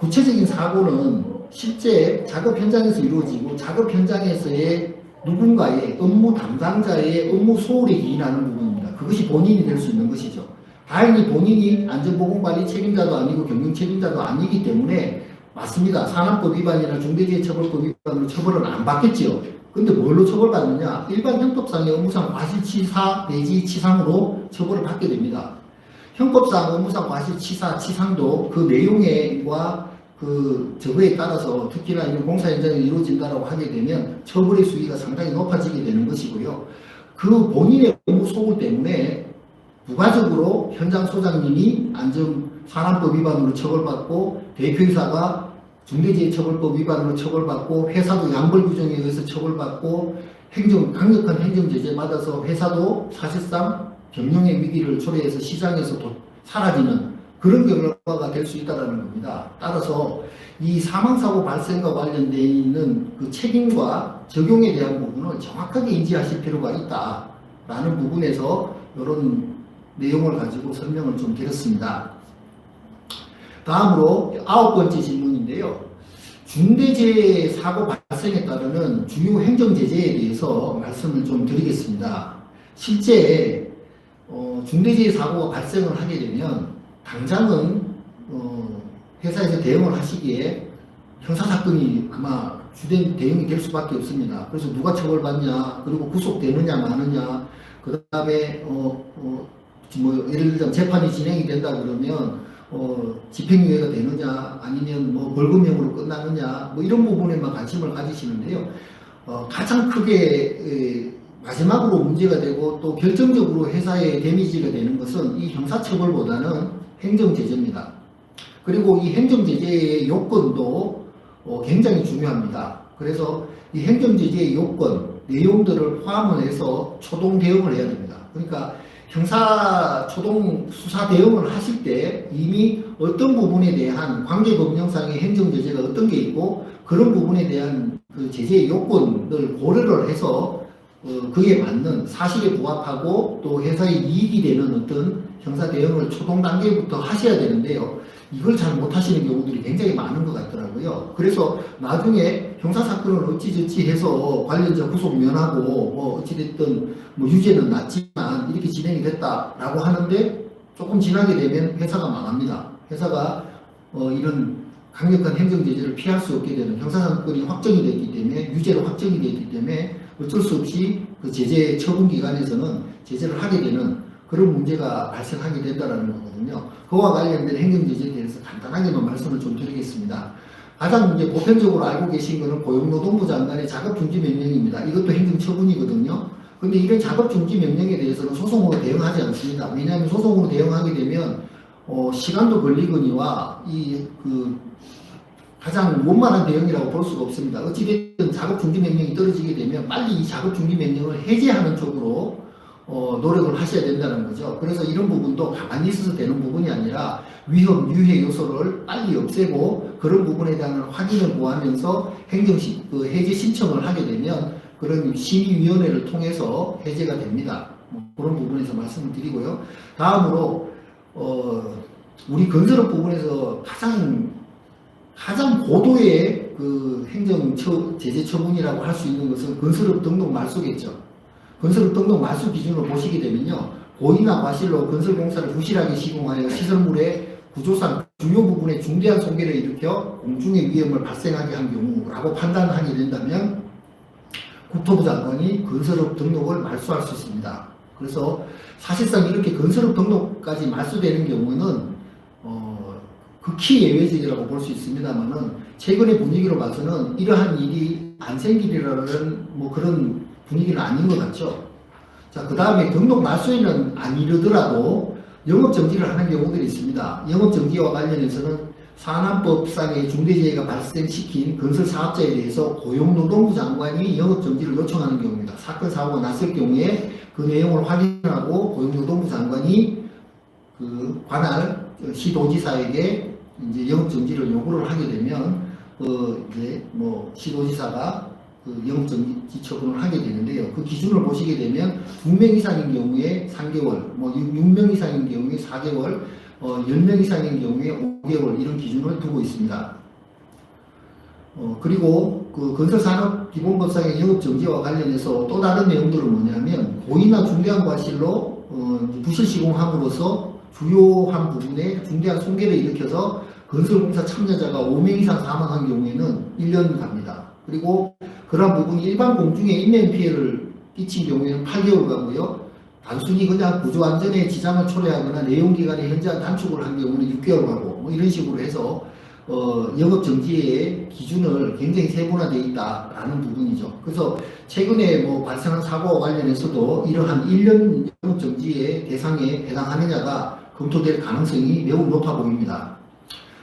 구체적인 사고는 실제 작업 현장에서 이루어지고 작업 현장에서의 누군가의 업무 담당자의 업무 소홀에 기인하는 부분입니다. 그것이 본인이 될 수 있는 것이죠. 다행히 본인이 안전보건관리 책임자도 아니고 경영책임자도 아니기 때문에 맞습니다. 산안법 위반이나 중대재해처벌법 위반으로 처벌은 안 받겠지요. 근데 뭘로 처벌받느냐? 일반 형법상의 업무상 과실치사 내지 치상으로 처벌을 받게 됩니다. 형법상 업무상 과실치사, 치상도 그 내용과 저거에 따라서 특히나 이런 공사 현장이 이루어진다고 하게 되면 처벌의 수위가 상당히 높아지게 되는 것이고요. 그 본인의 업무 소홀 때문에 부가적으로 현장 소장님이 안전산안법 위반으로 처벌받고 대표이사가 중대재해처벌법 위반으로 처벌받고 회사도 양벌 규정에 의해서 처벌받고 강력한 행정제재 받아서 회사도 사실상 경영의 위기를 초래해서 시장에서 사라지는 그런 결과가 될 수 있다는 겁니다. 따라서 이 사망사고 발생과 관련되어 있는 그 책임과 적용에 대한 부분을 정확하게 인지하실 필요가 있다라는 부분에서 이런 내용을 가지고 설명을 좀 드렸습니다. 다음으로 9번째 질문인데요. 중대재해 사고 발생에 따르는 주요 행정제재에 대해서 말씀을 좀 드리겠습니다. 실제 중대재해 사고가 발생을 하게 되면 당장은 회사에서 대응을 하시기에 형사사건이 아마 주된 대응이 될 수밖에 없습니다. 그래서 누가 처벌받냐, 그리고 구속되느냐 마느냐, 그 다음에 예를 들자면 재판이 진행이 된다 그러면 집행유예가 되느냐 아니면 벌금형으로 끝나느냐 이런 부분에만 관심을 가지시는데요. 가장 크게 마지막으로 문제가 되고 또 결정적으로 회사에 데미지가 되는 것은 이 형사처벌보다는 행정제재입니다. 그리고 이 행정제재의 요건도 굉장히 중요합니다. 그래서 이 행정제재의 요건, 내용들을 포함을 해서 초동 대응을 해야 됩니다. 그러니까 형사 초동 수사 대응을 하실 때 이미 어떤 부분에 대한 관계법령상의 행정제재가 어떤 게 있고 그런 부분에 대한 그 제재의 요건을 고려를 해서 그에 맞는 사실에 부합하고 또 회사에 이익이 되는 어떤 형사 대응을 초동 단계부터 하셔야 되는데요. 이걸 잘 못하시는 경우들이 굉장히 많은 것 같더라고요. 그래서 나중에 형사사건을 어찌저찌 해서 관련자 구속 면하고 어찌됐든 유죄는 났지만 이렇게 진행이 됐다라고 하는데 조금 지나게 되면 회사가 망합니다. 회사가 이런 강력한 행정제재를 피할 수 없게 되는 형사사건이 확정이 됐기 때문에 유죄로 확정이 됐기 때문에 어쩔 수 없이 그 제재 처분 기관에서는 제재를 하게 되는 그런 문제가 발생하게 된다는 거거든요. 그와 관련된 행정제재에 대해서 간단하게만 말씀을 좀 드리겠습니다. 가장 이제 보편적으로 알고 계신 것은 고용노동부 장관의 작업중지명령입니다. 이것도 행정처분이거든요. 근데 이런 작업중지명령에 대해서는 소송으로 대응하지 않습니다. 왜냐하면 소송으로 대응하게 되면 시간도 걸리거니와 가장 원만한 대응이라고 볼 수가 없습니다. 어찌됐든 작업중지명령이 떨어지게 되면 빨리 이 작업중지명령을 해제하는 쪽으로 노력을 하셔야 된다는 거죠. 그래서 이런 부분도 가만히 있어서 되는 부분이 아니라 위험, 유해 요소를 빨리 없애고 그런 부분에 대한 확인을 구하면서 해제 신청을 하게 되면 그런 심의위원회를 통해서 해제가 됩니다. 그런 부분에서 말씀을 드리고요. 다음으로 우리 건설업 부분에서 가장 고도의 그 제재 처분이라고 할 수 있는 것은 건설업 등록 말소겠죠. 건설업 등록 말소 기준으로 보시게 되면요. 고의나 과실로 건설공사를 부실하게 시공하여 시설물의 구조상 중요 부분에 중대한 손괴를 일으켜 공중의 위험을 발생하게 한 경우라고 판단하게 된다면 국토부 장관이 건설업 등록을 말소할 수 있습니다. 그래서 사실상 이렇게 건설업 등록까지 말소되는 경우는 극히 예외적이라고 볼 수 있습니다만은 최근의 분위기로 봐서는 이러한 일이 안 생기리라는 그런 분위기는 아닌 것 같죠. 자, 그 다음에 등록 말소에는 안 이르더라도 영업정지를 하는 경우들이 있습니다. 영업정지와 관련해서는 산안법상의 중대재해가 발생시킨 건설사업자에 대해서 고용노동부 장관이 영업정지를 요청하는 경우입니다. 사건, 사고가 났을 경우에 그 내용을 확인하고 고용노동부 장관이 그 관할 시도지사에게 이제 영업정지를 요구를 하게 되면 시도지사가 영업정지 처분을 하게 되는데요. 그 기준을 보시게 되면 2명 이상인 경우에 3개월, 6명 이상인 경우에 4개월, 10명 이상인 경우에 5개월 이런 기준을 두고 있습니다. 그리고 그 건설산업기본법상의 영업정지와 관련해서 또 다른 내용들은 뭐냐면 고의나 중대한 과실로 부실 시공함으로써 주요한 부분에 중대한 손괴를 일으켜서 건설공사 참여자가 5명 이상 사망한 경우에는 1년 갑니다. 그리고 그러한 부분이 일반 공중에 인명피해를 끼친 경우에는 8개월 가고요. 단순히 그냥 구조안전에 지장을 초래하거나 내용기간에 현저한 단축을 한 경우는 6개월 가고 이런 식으로 해서 영업정지의 기준을 굉장히 세분화되어 있다라는 부분이죠. 그래서 최근에 뭐 발생한 사고와 관련해서도 이러한 1년 영업정지의 대상에 해당하느냐가 검토될 가능성이 매우 높아 보입니다.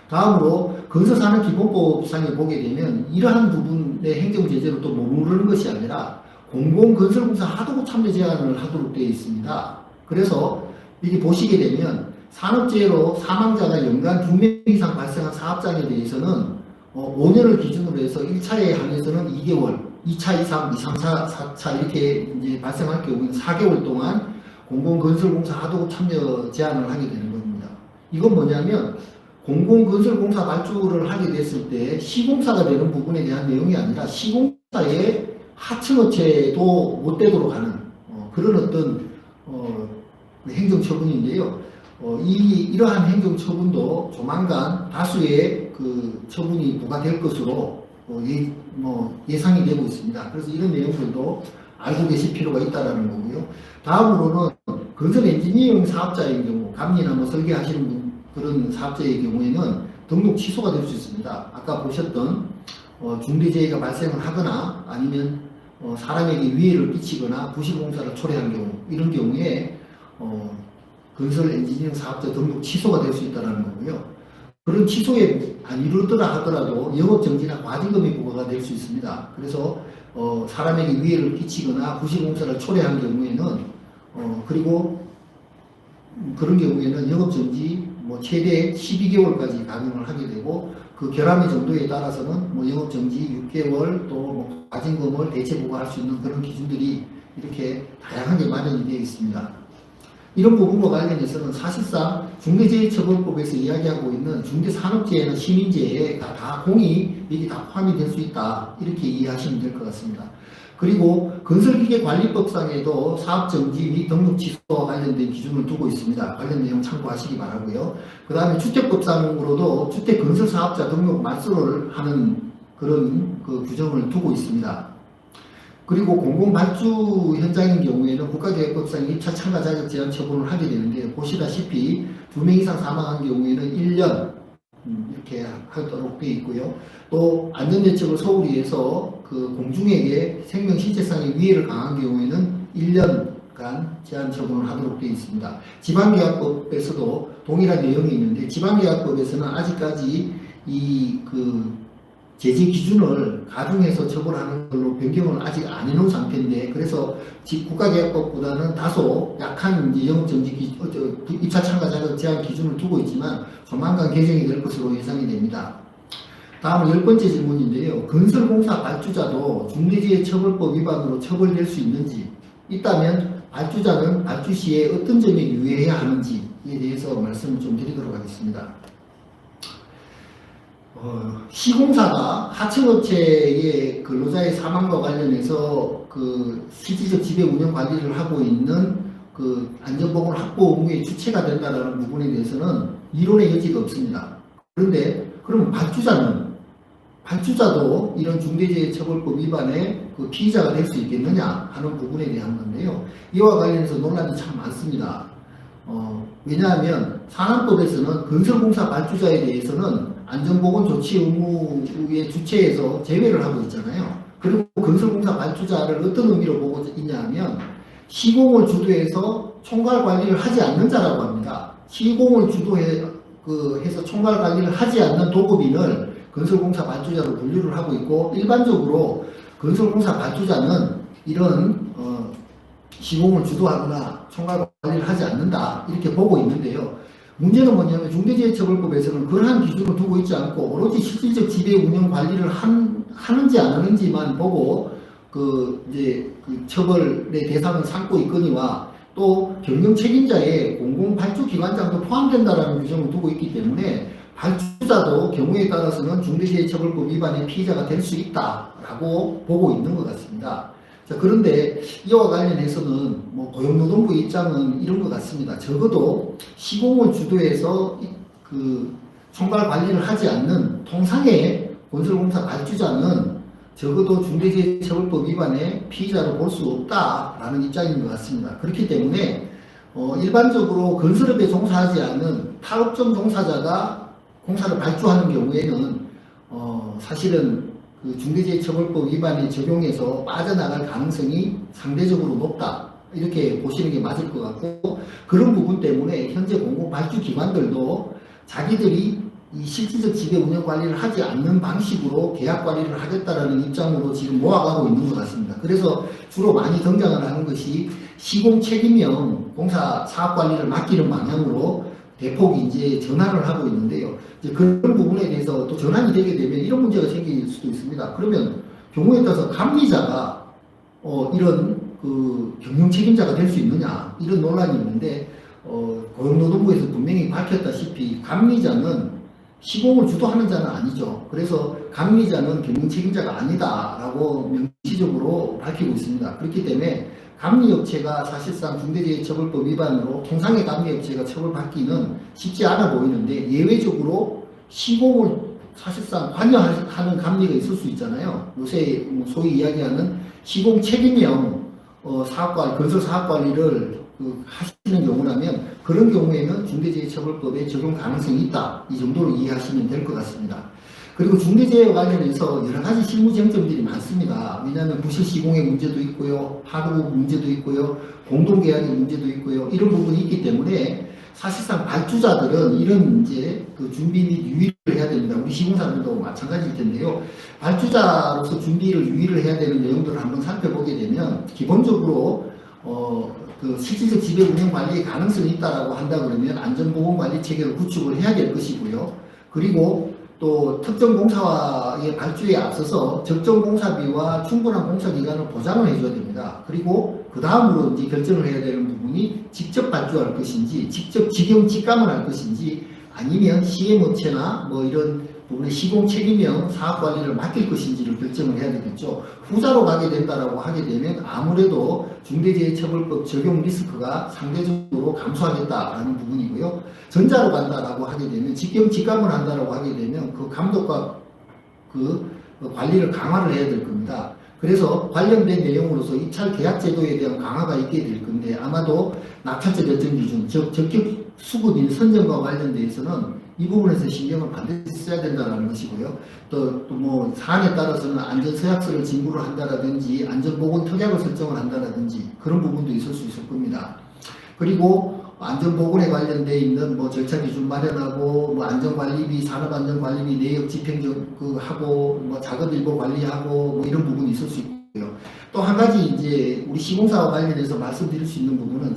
다음으로 건설산업기본법상에 보게 되면 이러한 부분의 행정제재로 또 머무르는 것이 아니라 공공건설공사 하도급 참여 제한을 하도록 되어 있습니다. 그래서 여기 보시게 되면 산업재해로 사망자가 연간 2명 이상 발생한 사업장에 대해서는 5년을 기준으로 해서 1차에 한해서는 2개월, 2차 이상, 2, 3, 4차 이렇게 이제 발생할 경우에는 4개월 동안 공공건설공사 하도급 참여 제한을 하게 되는 겁니다. 이건 뭐냐면 공공건설공사 발주를 하게 됐을 때 시공사가 되는 부분에 대한 내용이 아니라 시공사의 하청업체도 못 되도록 하는 그런 어떤 행정처분인데요. 이러한 행정처분도 조만간 다수의 그 처분이 부과될 것으로 예상이 되고 있습니다. 그래서 이런 내용들도 알고 계실 필요가 있다는 거고요. 다음으로는 건설 엔지니어링 사업자의 경우, 감리나 뭐 설계하시는 분, 그런 사업자의 경우에는 등록 취소가 될 수 있습니다. 아까 보셨던 중대재해가 발생을 하거나 아니면 사람에게 위해를 끼치거나 부실공사를 초래한 경우, 이런 경우에 건설 엔지니어링 사업자 등록 취소가 될 수 있다는 거고요. 그런 취소에 안 이루더라 하더라도 영업정지나 과징금이 부과가 될 수 있습니다. 그래서 사람에게 위해를 끼치거나 부실공사를 초래한 경우에는 그리고 그런 경우에는 영업정지 최대 12개월까지 가능을 하게 되고 그 결함의 정도에 따라서는 영업정지 6개월 또 과징금을 대체 부과할 수 있는 그런 기준들이 이렇게 다양하게 마련이 되어 있습니다. 이런 부분과 관련해서는 사실상 중대재해처벌법에서 이야기하고 있는 중대산업재해나 시민재해가 다 공이 여기 다 포함이 될 수 있다, 이렇게 이해하시면 될 것 같습니다. 그리고 건설기계관리법상에도 사업정지 및 등록 취소와 관련된 기준을 두고 있습니다. 관련 내용 참고하시기 바라고요. 그 다음에 주택법상으로도 주택건설사업자 등록 말소를 하는 그런 그 규정을 두고 있습니다. 그리고 공공발주 현장인 경우에는 국가계획법상 2차 참가 자격 제한 처분을 하게 되는데, 보시다시피 2명 이상 사망한 경우에는 1년 이렇게 하도록 되어 있고요. 또 안전대책을 소홀히 해서 그 공중에게 생명 신체상의 위해를 가한 경우에는 1년간 제한 처분을 하도록 되어 있습니다. 지방계약법에서도 동일한 내용이 있는데, 지방계약법에서는 아직까지 이 제재 기준을 가중해서 처벌하는 걸로 변경을 아직 안 해놓은 상태인데, 그래서 국가계약법보다는 다소 약한 영업정지 입차 참가 자격 제한 기준을 두고 있지만 조만간 개정이 될 것으로 예상이 됩니다. 다음 10번째 질문인데요. 건설공사 발주자도 중대재해처벌법 위반으로 처벌될 수 있는지, 있다면 발주자는 발주 시에 어떤 점에 유의해야 하는지에 대해서 말씀을 좀 드리도록 하겠습니다. 시공사가 하청업체의 근로자의 사망과 관련해서 그 실질적 지배 운영 관리를 하고 있는 그 안전보건 확보 의무의 주체가 된다는 부분에 대해서는 이론의 여지가 없습니다. 그런데 그럼 발주자도 이런 중대재해처벌법 위반의 그 피의자가 될 수 있겠느냐 하는 부분에 대한 건데요. 이와 관련해서 논란이 참 많습니다. 왜냐하면 산안법에서는 건설공사 발주자에 대해서는 안전보건 조치 의무의 주체에서 제외를 하고 있잖아요. 그리고 건설공사 발주자를 어떤 의미로 보고 있냐 하면 시공을 주도해서 총괄 관리를 하지 않는 자라고 합니다. 시공을 해서 총괄 관리를 하지 않는 도급인을 건설공사 발주자로 분류를 하고 있고, 일반적으로 건설공사 발주자는 이런 시공을 주도하거나 총괄 관리를 하지 않는다, 이렇게 보고 있는데요. 문제는 뭐냐면 중대재해처벌법에서는 그러한 기준을 두고 있지 않고 오로지 실질적 지배 운영 관리를 하는지 안 하는지만 보고 처벌의 대상을 삼고 있거니와, 또 경영 책임자의 공공발주기관장도 포함된다라는 규정을 두고 있기 때문에 발주자도 경우에 따라서는 중대재해처벌법 위반의 피의자가 될 수 있다라고 보고 있는 것 같습니다. 자, 그런데 이와 관련해서는 고용노동부의 입장은 이런 것 같습니다. 적어도 시공을 주도해서 총괄 관리를 하지 않는 통상의 건설공사 발주자는 적어도 중대재해처벌법 위반의 피의자로 볼 수 없다라는 입장인 것 같습니다. 그렇기 때문에 일반적으로 건설업에 종사하지 않은 타업종 종사자가 공사를 발주하는 경우에는 사실은 그 중대재해처벌법 위반이 적용해서 빠져나갈 가능성이 상대적으로 높다. 이렇게 보시는 게 맞을 것 같고, 그런 부분 때문에 현재 공공발주기관들도 자기들이 이 실질적 지배 운영 관리를 하지 않는 방식으로 계약 관리를 하겠다라는 입장으로 지금 모아가고 있는 것 같습니다. 그래서 주로 많이 등장을 하는 것이 시공 책임형 공사 사업 관리를 맡기는 방향으로 대폭 이제 전환을 하고 있는데요. 이제 그런 부분에 대해서 또 전환이 되게 되면 이런 문제가 생길 수도 있습니다. 그러면 경우에 따라서 감리자가 이런 그 경영 책임자가 될 수 있느냐, 이런 논란이 있는데 고용노동부에서 분명히 밝혔다시피 감리자는 시공을 주도하는 자는 아니죠. 그래서 감리자는 경영 책임자가 아니다라고 명시적으로 밝히고 있습니다. 그렇기 때문에 감리업체가 사실상 중대재해처벌법 위반으로 통상의 감리업체가 처벌받기는 쉽지 않아 보이는데, 예외적으로 시공을 사실상 관여하는 감리가 있을 수 있잖아요. 요새 소위 이야기하는 시공 책임형 건설 사업 관리를 하시는 경우라면, 그런 경우에는 중대재해처벌법에 적용 가능성이 있다. 이 정도로 이해하시면 될 것 같습니다. 그리고 중대재해와 관련해서 여러 가지 실무 쟁점들이 많습니다. 왜냐하면 부실 시공의 문제도 있고요, 하도 문제도 있고요, 공동계약의 문제도 있고요, 이런 부분이 있기 때문에 사실상 발주자들은 이런 이제 그 준비 및 유의를 해야 됩니다. 우리 시공사들도 마찬가지일 텐데요. 발주자로서 준비를 유의를 해야 되는 내용들을 한번 살펴보게 되면, 기본적으로 그 실질적 지배 운영 관리의 가능성이 있다라고 한다 그러면 안전보건 관리 체계를 구축을 해야 될 것이고요. 그리고 또 특정 공사의 발주에 앞서서 적정 공사비와 충분한 공사 기간을 보장을 해줘야 됩니다. 그리고 그 다음으로 이제 결정을 해야 되는 부분이 직접 발주할 것인지, 직접 직영 직감을 할 것인지, 아니면 시행업체나 뭐 이런 부분에 시공 책임형 사업 관리를 맡길 것인지를 결정을 해야 되겠죠. 후자로 가게 된다라고 하게 되면 아무래도 중대재해처벌법 적용 리스크가 상대적으로 감소하겠다라는 부분이고요. 전자로 간다라고 하게 되면, 직경 직감을 한다라고 하게 되면 그 감독과 그 관리를 강화를 해야 될 겁니다. 그래서 관련된 내용으로서 입찰 계약 제도에 대한 강화가 있게 될 건데, 아마도 낙찰자 결정 기준, 즉 적격 수급인 선정과 관련돼서는 이 부분에서 신경을 반드시 써야 된다는 것이고요. 또 뭐 사안에 따라서는 안전서약서를 진구를 한다라든지 안전보건 특약을 설정을 한다라든지 그런 부분도 있을 수 있을 겁니다. 그리고 안전보건에 관련돼 있는 뭐 절차 기준 마련하고, 뭐 안전관리비, 산업안전관리비 내역 집행 하고, 뭐 작업일보 관리하고, 뭐 이런 부분이 있을 수 있고요. 또 한 가지 이제 우리 시공사와 관련해서 말씀드릴 수 있는 부분은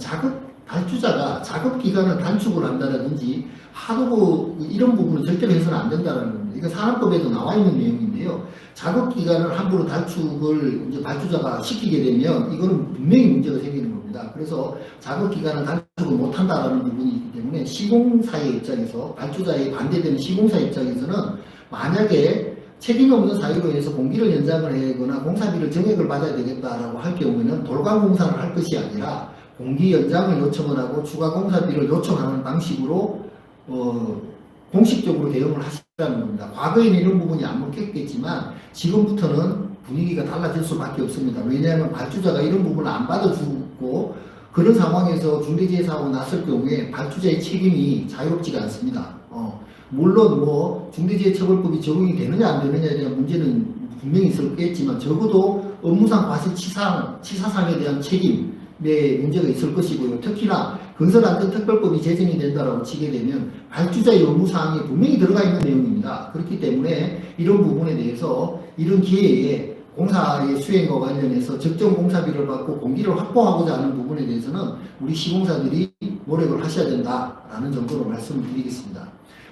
발주자가 작업 기간을 단축을 한다라든지 하도 이런 부분은 절대로 해서는 안 된다는 겁니다. 이거 산업법에도 나와 있는 내용인데요. 작업 기간을 함부로 단축을 이제 발주자가 시키게 되면 이거는 분명히 문제가 생기는 겁니다. 그래서 작업 기간을 단축을 못 한다라는 부분이 있기 때문에 시공사의 입장에서, 발주자의 반대되는 시공사 입장에서는 만약에 책임 없는 사유로 해서 공기를 연장을 하거나 공사비를 정액을 받아야 되겠다라고 할 경우에는 돌발 공사를 할 것이 아니라 공기 연장을 요청을 하고 추가 공사비를 요청하는 방식으로 공식적으로 대응을 하시라는 겁니다. 과거에는 이런 부분이 안 먹혔겠지만 지금부터는 분위기가 달라질 수밖에 없습니다. 왜냐하면 발주자가 이런 부분을 안 받아주고 그런 상황에서 중대재해사고 났을 경우에 발주자의 책임이 자유롭지가 않습니다. 물론 뭐 중대재해처벌법이 적용이 되느냐 안 되느냐에 대한 문제는 분명히 있었겠지만 적어도 업무상 과실치사상에 대한 책임에 문제가 있을 것이고요. 특히나 건설안전특별법이 제정이 된다라고 치게 되면 발주자의 업무사항에 분명히 들어가 있는 내용입니다. 그렇기 때문에 이런 부분에 대해서 이런 기회에 공사의 수행과 관련해서 적정 공사비를 받고 공기를 확보하고자 하는 부분에 대해서는 우리 시공사들이 노력을 하셔야 된다라는 정도로 말씀을 드리겠습니다.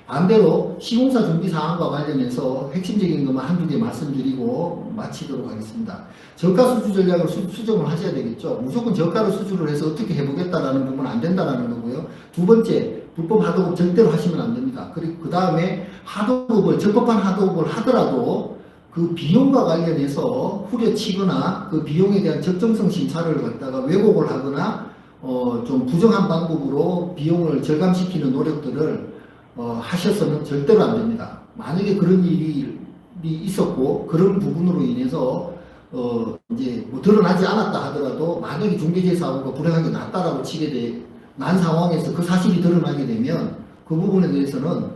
반대로 시공사 준비 사항과 관련해서 핵심적인 것만 한두 개 말씀드리고 마치도록 하겠습니다. 저가 수주 전략을 수정을 하셔야 되겠죠. 무조건 저가로 수주를 해서 어떻게 해보겠다라는 부분은 안 된다는 거고요. 두 번째, 불법 하도급 절대로 하시면 안 됩니다. 그리고 그 다음에 적법한 하도급을 하더라도 그 비용과 관련해서 후려치거나 그 비용에 대한 적정성 심사를 갖다가 왜곡을 하거나 좀 부정한 방법으로 비용을 절감시키는 노력들을 하셔서는 절대로 안 됩니다. 만약에 그런 일이 있었고 그런 부분으로 인해서 이제 뭐 드러나지 않았다 하더라도 만약에 중대재해사고가 불행하게 났다라고 난 상황에서 그 사실이 드러나게 되면 그 부분에 대해서는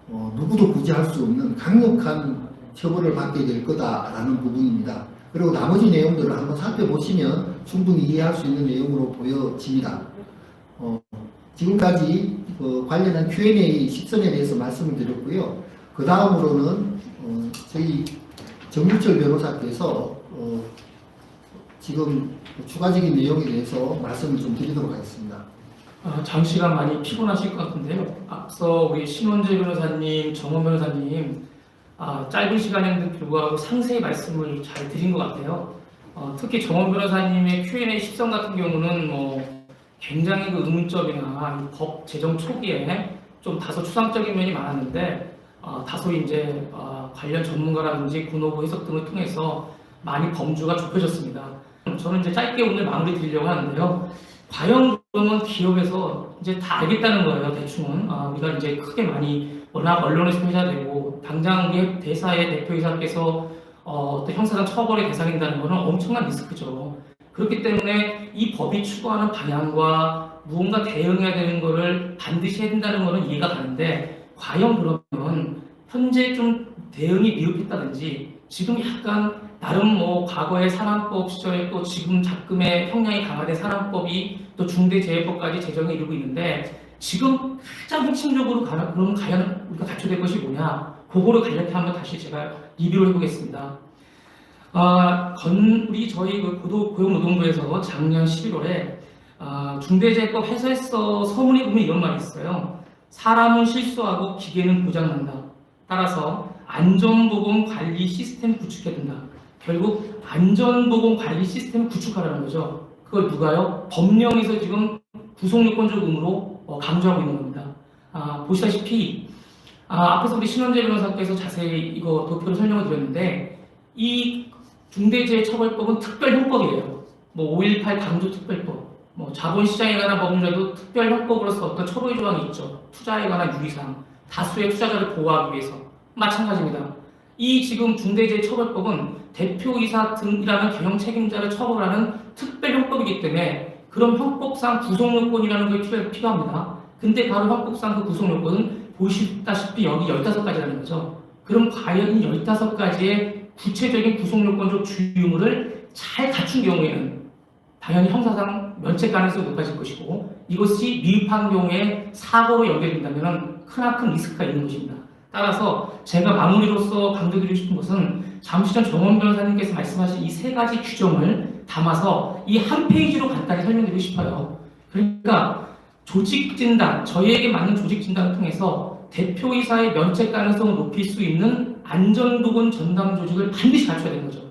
누구도 구제할 수 없는 강력한 처벌을 받게 될 거다라는 부분입니다. 그리고 나머지 내용들을 한번 살펴보시면 충분히 이해할 수 있는 내용으로 보여집니다. 지금까지 관련한 Q&A 식선에 대해서 말씀을 드렸고요. 그 다음으로는 저희 정유철 변호사께서 지금 추가적인 내용에 대해서 말씀을 좀 드리도록 하겠습니다. 장시간 많이 피곤하실 것 같은데요. 앞서 우리 신원재 변호사님, 정원 변호사님 짧은 시간인데도 불구하고 상세히 말씀을 잘 드린 것 같아요. 특히 정원 변호사님의 Q&A 식선 같은 경우는 굉장히 그 의문점이나 법 제정 초기에 좀 다소 추상적인 면이 많았는데 다소 이제 관련 전문가라든지 군호부 해석 등을 통해서 많이 범주가 좁혀졌습니다. 저는 이제 짧게 오늘 마무리 드리려고 하는데요. 과연 그러면 기업에서 이제 다 알겠다는 거예요. 대충은 우리가 이제 크게 많이 워낙 언론에서 회자되고 당장 우리 대사의 대표이사께서 어떤 형사상 처벌의 대상이 된다는 것은 엄청난 리스크죠. 그렇기 때문에 이 법이 추구하는 방향과 무언가 대응해야 되는 것을 반드시 해야 된다는 것은 이해가 가는데 과연 그러면 현재 좀 대응이 미흡했다든지 지금 약간 나름 과거의 산안법 시절에 또 지금 작금의 형량이 강화된 산안법이 또 중대재해법까지 제정에 이르고 있는데 지금 가장 핵심적으로 그럼 과연 우리가 갖춰야 될 것이 뭐냐 그거를 간략히 한번 다시 제가 리뷰를 해보겠습니다. 우리 저희 고용노동부에서 작년 11월에 중대재해법 해설서 서문에 보면 이런 말이 있어요. 사람은 실수하고 기계는 고장난다. 따라서 안전보건 관리 시스템 구축해야 된다. 결국 안전보건 관리 시스템을 구축하라는 거죠. 그걸 누가요? 법령에서 지금 구속요건적 의무로 강조하고 있는 겁니다. 보시다시피 앞에서 우리 신원재 변호사께서 자세히 이거 도표로 설명을 드렸는데 이 중대재해처벌법은 특별형법이에요. 5.18 강조특별법, 자본시장에 관한 법률에도 특별형법으로서 어떤 처벌 조항이 있죠. 투자에 관한 유의사항, 다수의 투자자를 보호하기 위해서 마찬가지입니다. 이 지금 중대재해처벌법은 대표이사 등이라는 경영 책임자를 처벌하는 특별형법이기 때문에 그런 형법상 구속요건이라는 게 필요합니다. 근데 바로 형법상 그 구속요건은 보시다시피 여기 15가지라는 거죠. 그럼 과연 이 15가지의 구체적인 구속요건적 주의 의무를 잘 갖춘 경우에는 당연히 형사상 면책 가능성이 높아질 것이고 이것이 미흡한 경우에 사고로 연결된다면 크나큰 리스크가 있는 것입니다. 따라서 제가 마무리로서 강조드리고 싶은 것은 잠시 전 정원 변호사님께서 말씀하신 이 3가지 규정을 담아서 이 한 페이지로 간단히 설명드리고 싶어요. 그러니까 조직진단, 저희에게 맞는 조직진단을 통해서 대표이사의 면책 가능성을 높일 수 있는 안전보건 전담 조직을 반드시 갖춰야 되는 거죠.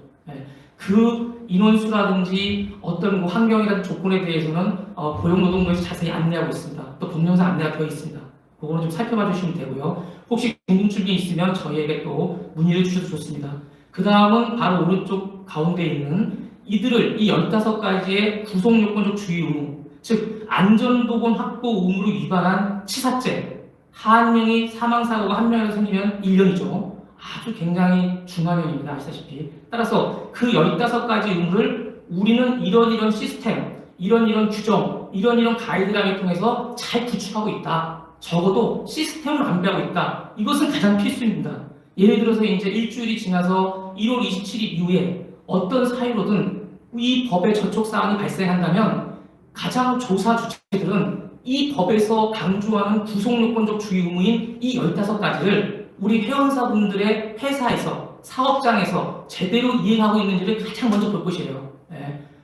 그 인원수라든지 어떤 환경이라든지 조건에 대해서는 고용노동부에서 자세히 안내하고 있습니다. 또 법령상 안내가 되어 있습니다. 그거는 좀 살펴봐 주시면 되고요. 혹시 궁금증이 있으면 저희에게 또 문의를 주셔도 좋습니다. 그 다음은 바로 오른쪽 가운데 있는 이 15가지의 구속요건적 주의 의무, 즉 안전보건 확보 의무를 위반한 치사죄, 한 명이 사망사고가 한 명이라도 생기면 1년이죠. 아주 굉장히 중하면입니다. 아시다시피. 따라서 그 15가지 의무를 우리는 이런 시스템, 이런 규정, 이런 가이드라인을 통해서 잘 구축하고 있다. 적어도 시스템을 완비하고 있다. 이것은 가장 필수입니다. 예를 들어서 이제 일주일이 지나서 1월 27일 이후에 어떤 사유로든 이 법의 저촉사항이 발생한다면 가장 조사 주체들은 이 법에서 강조하는 구속요건적 주의 의무인 이 15가지를 우리 회원사분들의 회사에서 사업장에서 제대로 이행하고 있는지를 가장 먼저 볼 것이에요.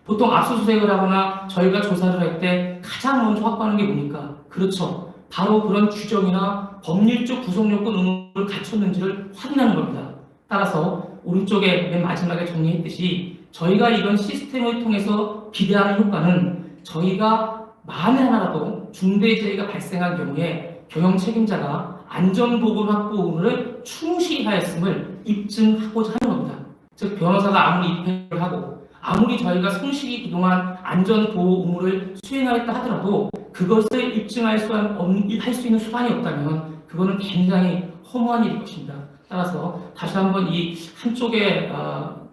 보통 압수수색을 하거나 저희가 조사를 할 때 가장 먼저 확보하는 게 뭡니까? 그렇죠. 바로 그런 규정이나 법률적 구속요건 의무를 갖췄는지를 확인하는 겁니다. 따라서 오른쪽에 맨 마지막에 정리했듯이 저희가 이런 시스템을 통해서 기대하는 효과는 저희가 만에 하나라도 중대재해가 발생한 경우에 경영 책임자가 안전보건 확보 의무를 충실히 하였음을 입증하고자 하는 겁니다. 즉 변호사가 아무리 입회를 하고 아무리 저희가 성실히 그동안 안전보호 의무를 수행하였다 하더라도 그것을 입증할 수 있는 수단이 없다면 그거는 굉장히 허무한 일일 것입니다. 따라서 다시 한번 이 한쪽의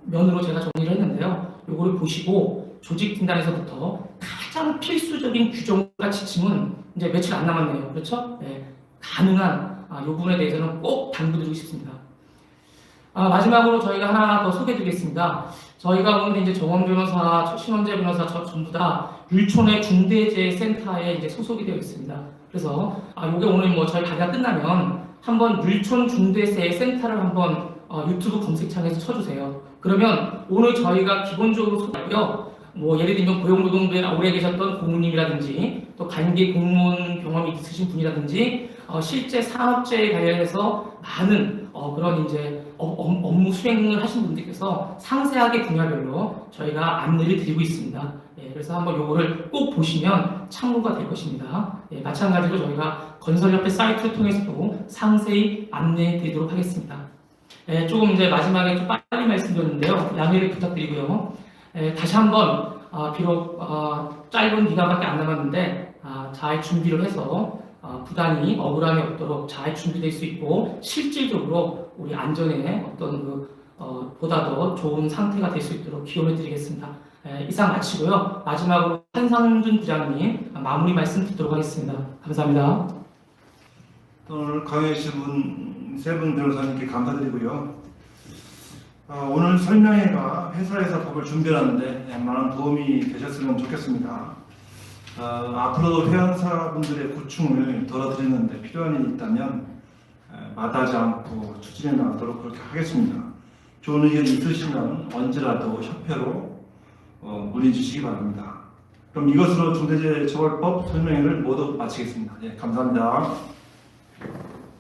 면으로 제가 정리를 했는데요. 이거를 보시고 조직진단에서부터 가장 필수적인 규정과 지침은 이제 며칠 안 남았네요. 그렇죠? 가능한 이 부분에 대해서는 꼭 당부드리고 싶습니다. 마지막으로 저희가 하나 더 소개해드리겠습니다. 저희가 오늘 이제 정원 변호사, 신원재 변호사 전부 다 율촌의 중대재해센터에 이제 소속이 되어 있습니다. 그래서 이게 오늘 뭐 저희 강의가 끝나면 한번 율촌 중대재해센터를 한번 유튜브 검색창에서 쳐주세요. 그러면 오늘 저희가 기본적으로 소개하고요. 뭐 예를 들면 고용노동부에 오래 계셨던 고모님이라든지 또 관계 공무원 경험이 있으신 분이라든지 실제 산업재해 관련해서 많은 그런 이제 업무 수행을 하신 분들께서 상세하게 분야별로 저희가 안내를 드리고 있습니다. 그래서 한번 요거를 꼭 보시면 참고가 될 것입니다. 마찬가지로 저희가 건설협회 사이트를 통해서도 상세히 안내해 드리도록 하겠습니다. 조금 이제 마지막에 좀 빨리 말씀드렸는데요. 양해를 부탁드리고요. 다시 한번 비록 짧은 기간밖에 안 남았는데 잘 준비를 해서 부단히 억울함이 없도록 잘 준비될 수 있고 실질적으로 우리 안전에 어떤 보다 더 좋은 상태가 될 수 있도록 기원을 드리겠습니다. 이상 마치고요. 마지막으로 한상준 부장님 마무리 말씀 듣도록 하겠습니다. 감사합니다. 오늘 강의해 주신 세 분 변호사님께 감사드리고요. 오늘 설명회가 회사에서 법을 준비하는데 많은 도움이 되셨으면 좋겠습니다. 앞으로도 회원사분들의 고충을 덜어드리는데 필요한 일이 있다면 마다하지 않고 추진해 나가도록 그렇게 하겠습니다. 좋은 의견이 있으시면 언제라도 협회로 문의 주시기 바랍니다. 그럼 이것으로 중대재해처벌법 설명회를 모두 마치겠습니다. 감사합니다.